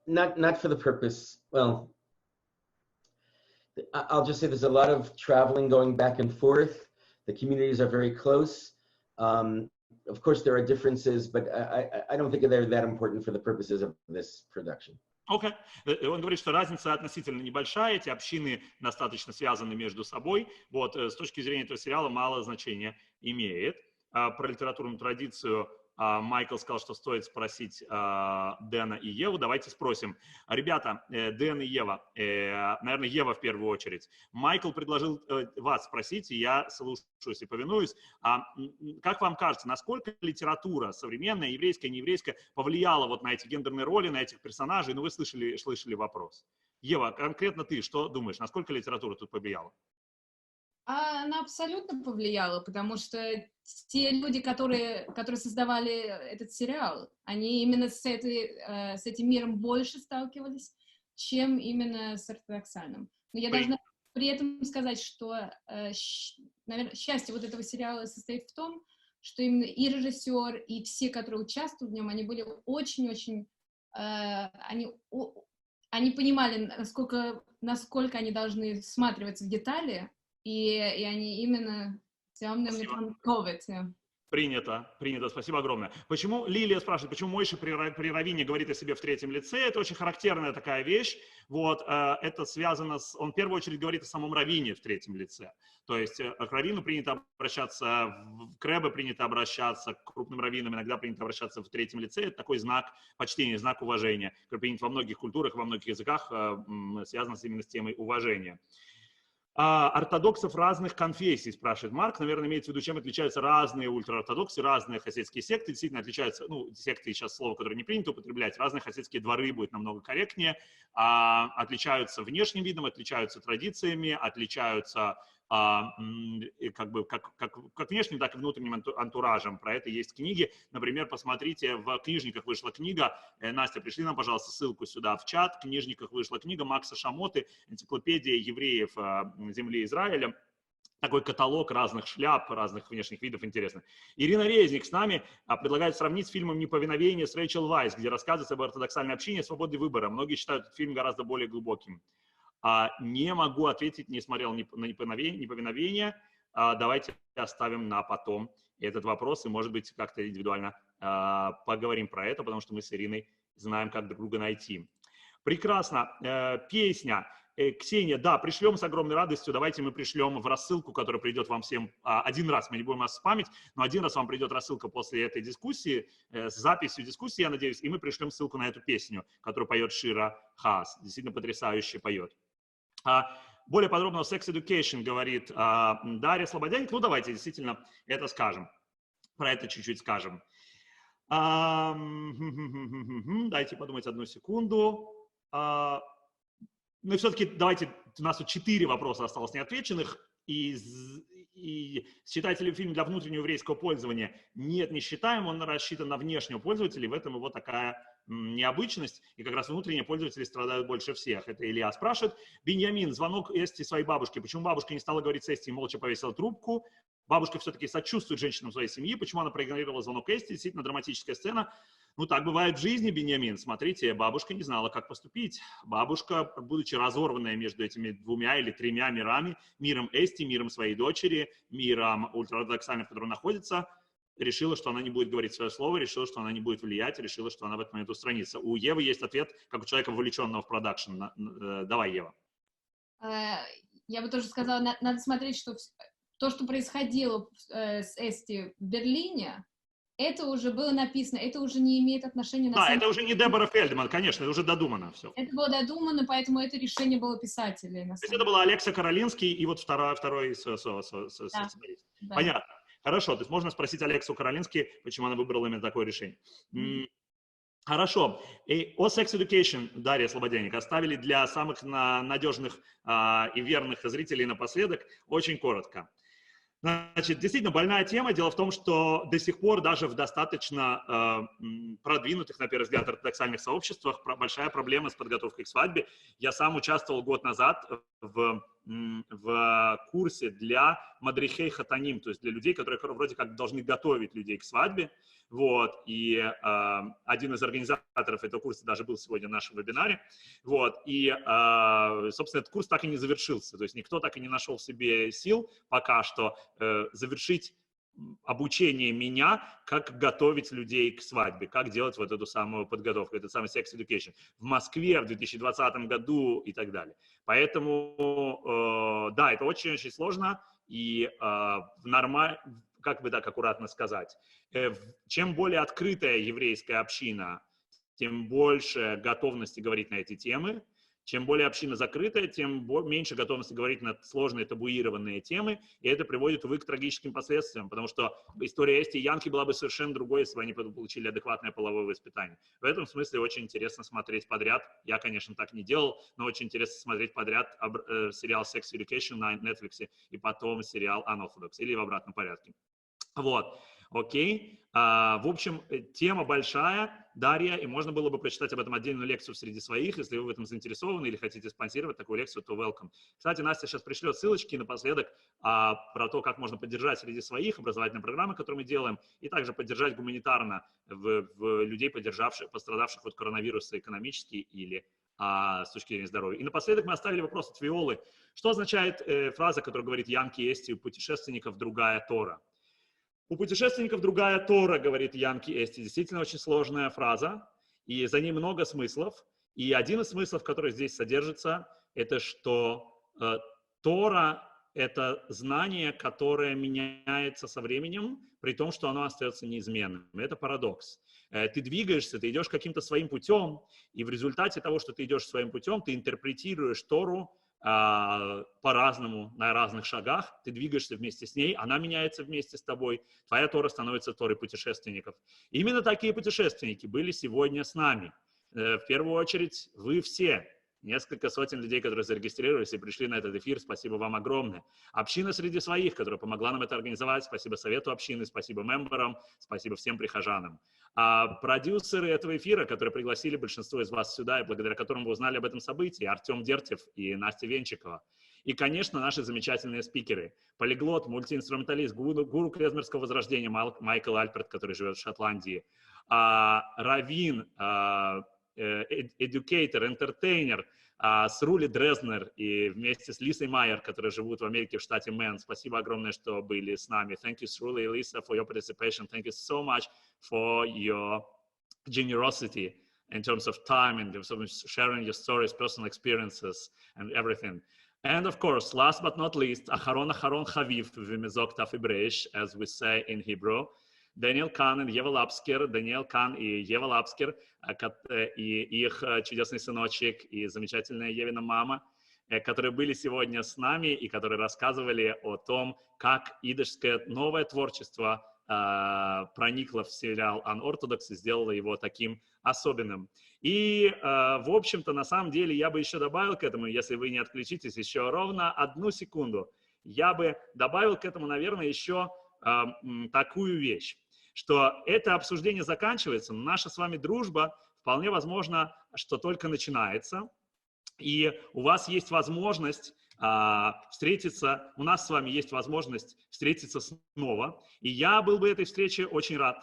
Not for the purpose, well, I'll just say there's a lot of traveling going back and forth. The communities are very close. Of course, there are differences, but I don't think they're that important for the purposes of this production. Окей. Он говорит, что разница относительно небольшая, эти общины достаточно связаны между собой. Вот, с точки зрения этого сериала мало значения имеет. Про литературную традицию Майкл сказал, что стоит спросить Дэна и Еву. Давайте спросим. Ребята, Дэн и Ева, наверное, Ева в первую очередь. Майкл предложил вас спросить, и я слушаюсь и повинуюсь. Как вам кажется, насколько литература современная, еврейская, нееврейская, повлияла вот на эти гендерные роли, на этих персонажей? Ну, вы слышали вопрос. Ева, конкретно ты что думаешь, насколько литература тут повлияла? Она абсолютно повлияла, потому что те люди, которые создавали этот сериал, они именно с этим миром больше сталкивались, чем именно с ортодоксальным. Но я должна при этом сказать, что, наверное, счастье вот этого сериала состоит в том, что именно и режиссер, и все, которые участвуют в нем, они были очень-очень... Они понимали, насколько они должны всматриваться в детали, и они именно темными танковые. Принято, спасибо огромное. Почему, Лилия спрашивает, почему Мойша при раввине говорит о себе в третьем лице? Это очень характерная такая вещь. Вот, это связано с... Он в первую очередь говорит о самом раввине в третьем лице. То есть к раввину принято обращаться, к рэбе принято обращаться, к крупным раввинам иногда принято обращаться в третьем лице. Это такой знак почтения, знак уважения, который принят во многих культурах, во многих языках, связан именно с темой уважения. Ортодоксов разных конфессий, спрашивает Марк. Наверное, имеется в виду, чем отличаются разные ультраортодоксы, разные хасидские секты. Действительно отличаются, ну, секты сейчас слово, которое не принято употреблять. Разные хасидские дворы будет намного корректнее. Отличаются внешним видом, отличаются традициями, отличаются как внешним, так и внутренним антуражем. Про это есть книги. Например, посмотрите, в книжниках вышла книга. Настя, пришли нам, пожалуйста, ссылку сюда в чат. В книжниках вышла книга Макса Шамоты «Энциклопедия евреев земли Израиля». Такой каталог разных шляп, разных внешних видов, интересно. Ирина Резник с нами предлагает сравнить с фильмом «Неповиновение» с Рэйчел Вайс, где рассказывается об ортодоксальной общине и свободе выбора. Многие считают этот фильм гораздо более глубоким. Не могу ответить, не смотрел на «Неповиновение». Давайте оставим на потом этот вопрос, и, может быть, как-то индивидуально поговорим про это, потому что мы с Ириной знаем, как друг друга найти. Прекрасно. Песня. Ксения, да, пришлем с огромной радостью. Давайте мы пришлем в рассылку, которая придет вам всем один раз. Мы не будем вас спамить, но один раз вам придет рассылка после этой дискуссии, с записью дискуссии, я надеюсь, и мы пришлем ссылку на эту песню, которую поет Шира Хаас. Действительно потрясающе поет. Более подробно о Sex Education говорит Дарья Слободянник. Ну, давайте действительно это скажем. Про это чуть-чуть скажем. Дайте подумать одну секунду. Ну и все-таки давайте, у нас тут 4 вопроса осталось неотвеченных. И считаете ли фильм для внутреннего еврейского пользования? Нет, не считаем. Он рассчитан на внешнего пользователя, и в этом его такая необычность. И как раз внутренние пользователи страдают больше всех. Это Илья спрашивает. Беньямин, звонок Эсти своей бабушке. Почему бабушка не стала говорить с Эсти и молча повесила трубку? Бабушка все-таки сочувствует женщинам своей семьи. Почему она проигнорировала звонок Эсти? Действительно драматическая сцена. Ну, так бывает в жизни, Беньямин. Смотрите, бабушка не знала, как поступить. Бабушка, будучи разорванная между этими 2 или 3 мирами, миром Эсти, миром своей дочери, миром ультраортодоксальным, в котором находится, решила, что она не будет говорить свое слово, решила, что она не будет влиять, решила, что она в этот момент устранится. У Евы есть ответ, как у человека, вовлеченного в продакшн. Давай, Ева. Я бы тоже сказала, надо смотреть, что то, что происходило с Эсти в Берлине, это уже было написано, это уже не имеет отношения... Да, это уже не Дебора Фельдман, конечно, это уже додумано все. Это было додумано, поэтому это решение было писателей. То есть это была Алекса Каролинский и вот второй Да. Понятно. Хорошо, то есть можно спросить Алексу Каролински, почему она выбрала именно такое решение. Хорошо. И о Sex Education, Дарья Слободянник, оставили для самых надежных и верных зрителей напоследок очень коротко. Значит, действительно больная тема. Дело в том, что до сих пор даже в достаточно продвинутых, на первый взгляд, ортодоксальных сообществах большая проблема с подготовкой к свадьбе. Я сам участвовал год назад в курсе для мадрихей хатаним, то есть для людей, которые вроде как должны готовить людей к свадьбе. Вот, и один из организаторов этого курса даже был сегодня на нашем вебинаре. Вот, и, собственно, этот курс так и не завершился. То есть никто так и не нашел в себе сил пока что завершить обучение меня, как готовить людей к свадьбе, как делать вот эту самую подготовку, этот самый sex education в Москве в 2020 году и так далее. Поэтому, да, это очень-очень сложно, и как бы так аккуратно сказать, чем более открытая еврейская община, тем больше готовности говорить на эти темы. Чем более община закрытая, тем меньше готовности говорить на сложные табуированные темы, и это приводит, увы, к трагическим последствиям, потому что история Эсти и Янки была бы совершенно другой, если бы они получили адекватное половое воспитание. В этом смысле очень интересно смотреть подряд, я, конечно, так не делал, но очень интересно смотреть подряд сериал Sex Education на Netflix и потом сериал Unorthodox, или в обратном порядке. Вот. Окей. В общем, тема большая, Дарья, и можно было бы прочитать об этом отдельную лекцию в «Среди своих». Если вы в этом заинтересованы или хотите спонсировать такую лекцию, то welcome. Кстати, Настя сейчас пришлет ссылочки напоследок про то, как можно поддержать «Среди своих» образовательные программы, которые мы делаем, и также поддержать гуманитарно в людей, пострадавших от коронавируса экономически или с точки зрения здоровья. И напоследок мы оставили вопрос от Виолы. Что означает фраза, которая говорит «Янки Эсти, у путешественников другая Тора»? У путешественников другая Тора, говорит Янки Эсти. Действительно очень сложная фраза, и за ней много смыслов. И один из смыслов, который здесь содержится, это что Тора – это знание, которое меняется со временем, при том, что оно остается неизменным. Это парадокс. Ты двигаешься, ты идешь каким-то своим путем, и в результате того, что ты идешь своим путем, ты интерпретируешь Тору по-разному, на разных шагах, ты двигаешься вместе с ней, она меняется вместе с тобой, твоя Тора становится Торой путешественников. Именно такие путешественники были сегодня с нами. В первую очередь, вы все, несколько сотен людей, которые зарегистрировались и пришли на этот эфир, спасибо вам огромное. Община «Среди своих», которая помогла нам это организовать, спасибо Совету общины, спасибо мемберам, спасибо всем прихожанам. Продюсеры этого эфира, которые пригласили большинство из вас сюда, и благодаря которым вы узнали об этом событии, Артем Дертьев и Настя Венчикова. И, конечно, наши замечательные спикеры. Полиглот, мультиинструменталист, гуру клезмерского возрождения Майкл Альперт, который живет в Шотландии. Раввин, educator, entertainer, Sruli Dresdner и вместе с Лисой Майер, которые живут в Америке в штате Мэн. Спасибо огромное, что были с нами. Thank you, Sruli and Lisa, for your participation. Thank you so much for your generosity in terms of time and in terms of sharing your stories, personal experiences, and everything. And of course, last but not least, Acharon Chaviv v'mezok taf ibreish, as we say in Hebrew. Даниэл Кан и Ева Лапскер, Даниэл Кан и Ева Лапскер, и их чудесный сыночек, и замечательная Евина мама, которые были сегодня с нами и которые рассказывали о том, как идишское новое творчество проникло в сериал Unorthodox и сделало его таким особенным. И, в общем-то, на самом деле, я бы еще добавил к этому, если вы не отключитесь еще ровно 1 секунду, я бы добавил к этому, наверное, еще такую вещь, что это обсуждение заканчивается, но наша с вами дружба вполне возможно, что только начинается, и у вас есть возможность встретиться, у нас с вами есть возможность встретиться снова, и я был бы этой встрече очень рад.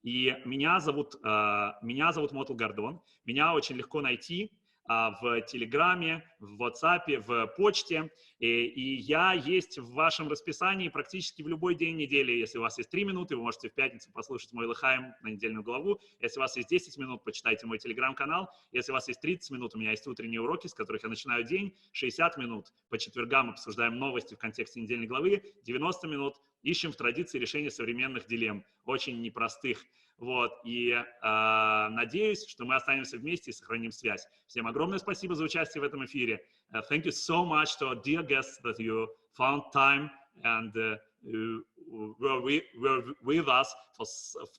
И меня зовут Мотл Гордон, меня очень легко найти в Телеграме, в WhatsApp, в почте, и я есть в вашем расписании практически в любой день недели. Если у вас есть 3 минуты, вы можете в пятницу послушать мой Лехаим на недельную главу. Если у вас есть 10 минут, почитайте мой Телеграм-канал. Если у вас есть 30 минут, у меня есть утренние уроки, с которых я начинаю день. 60 минут по четвергам обсуждаем новости в контексте недельной главы. 90 минут ищем в традиции решения современных дилемм, очень непростых. Вот, и надеюсь, что мы останемся вместе и сохраним связь. Всем огромное спасибо за участие в этом эфире. Thank you so much to our dear guests that you found time and were with us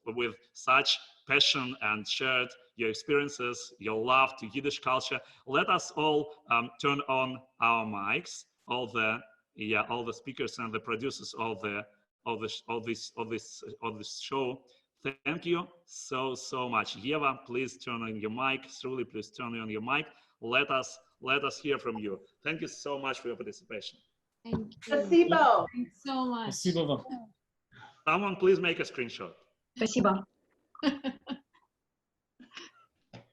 with such passion and shared your experiences, your love to Yiddish culture. Let us all turn on our mics, all the speakers and the producers, all this show. Thank you so much. Yeva, please turn on your mic. Sruli, please turn on your mic. Let us hear from you. Thank you so much for your participation. Thank you. Спасибо. Thanks so much. Спасибо вам. Someone please make a screenshot. Спасибо.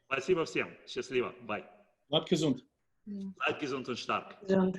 Спасибо всем. Счастливо. Bye. Bleibt gesund. Seid gesund und stark. Gesund.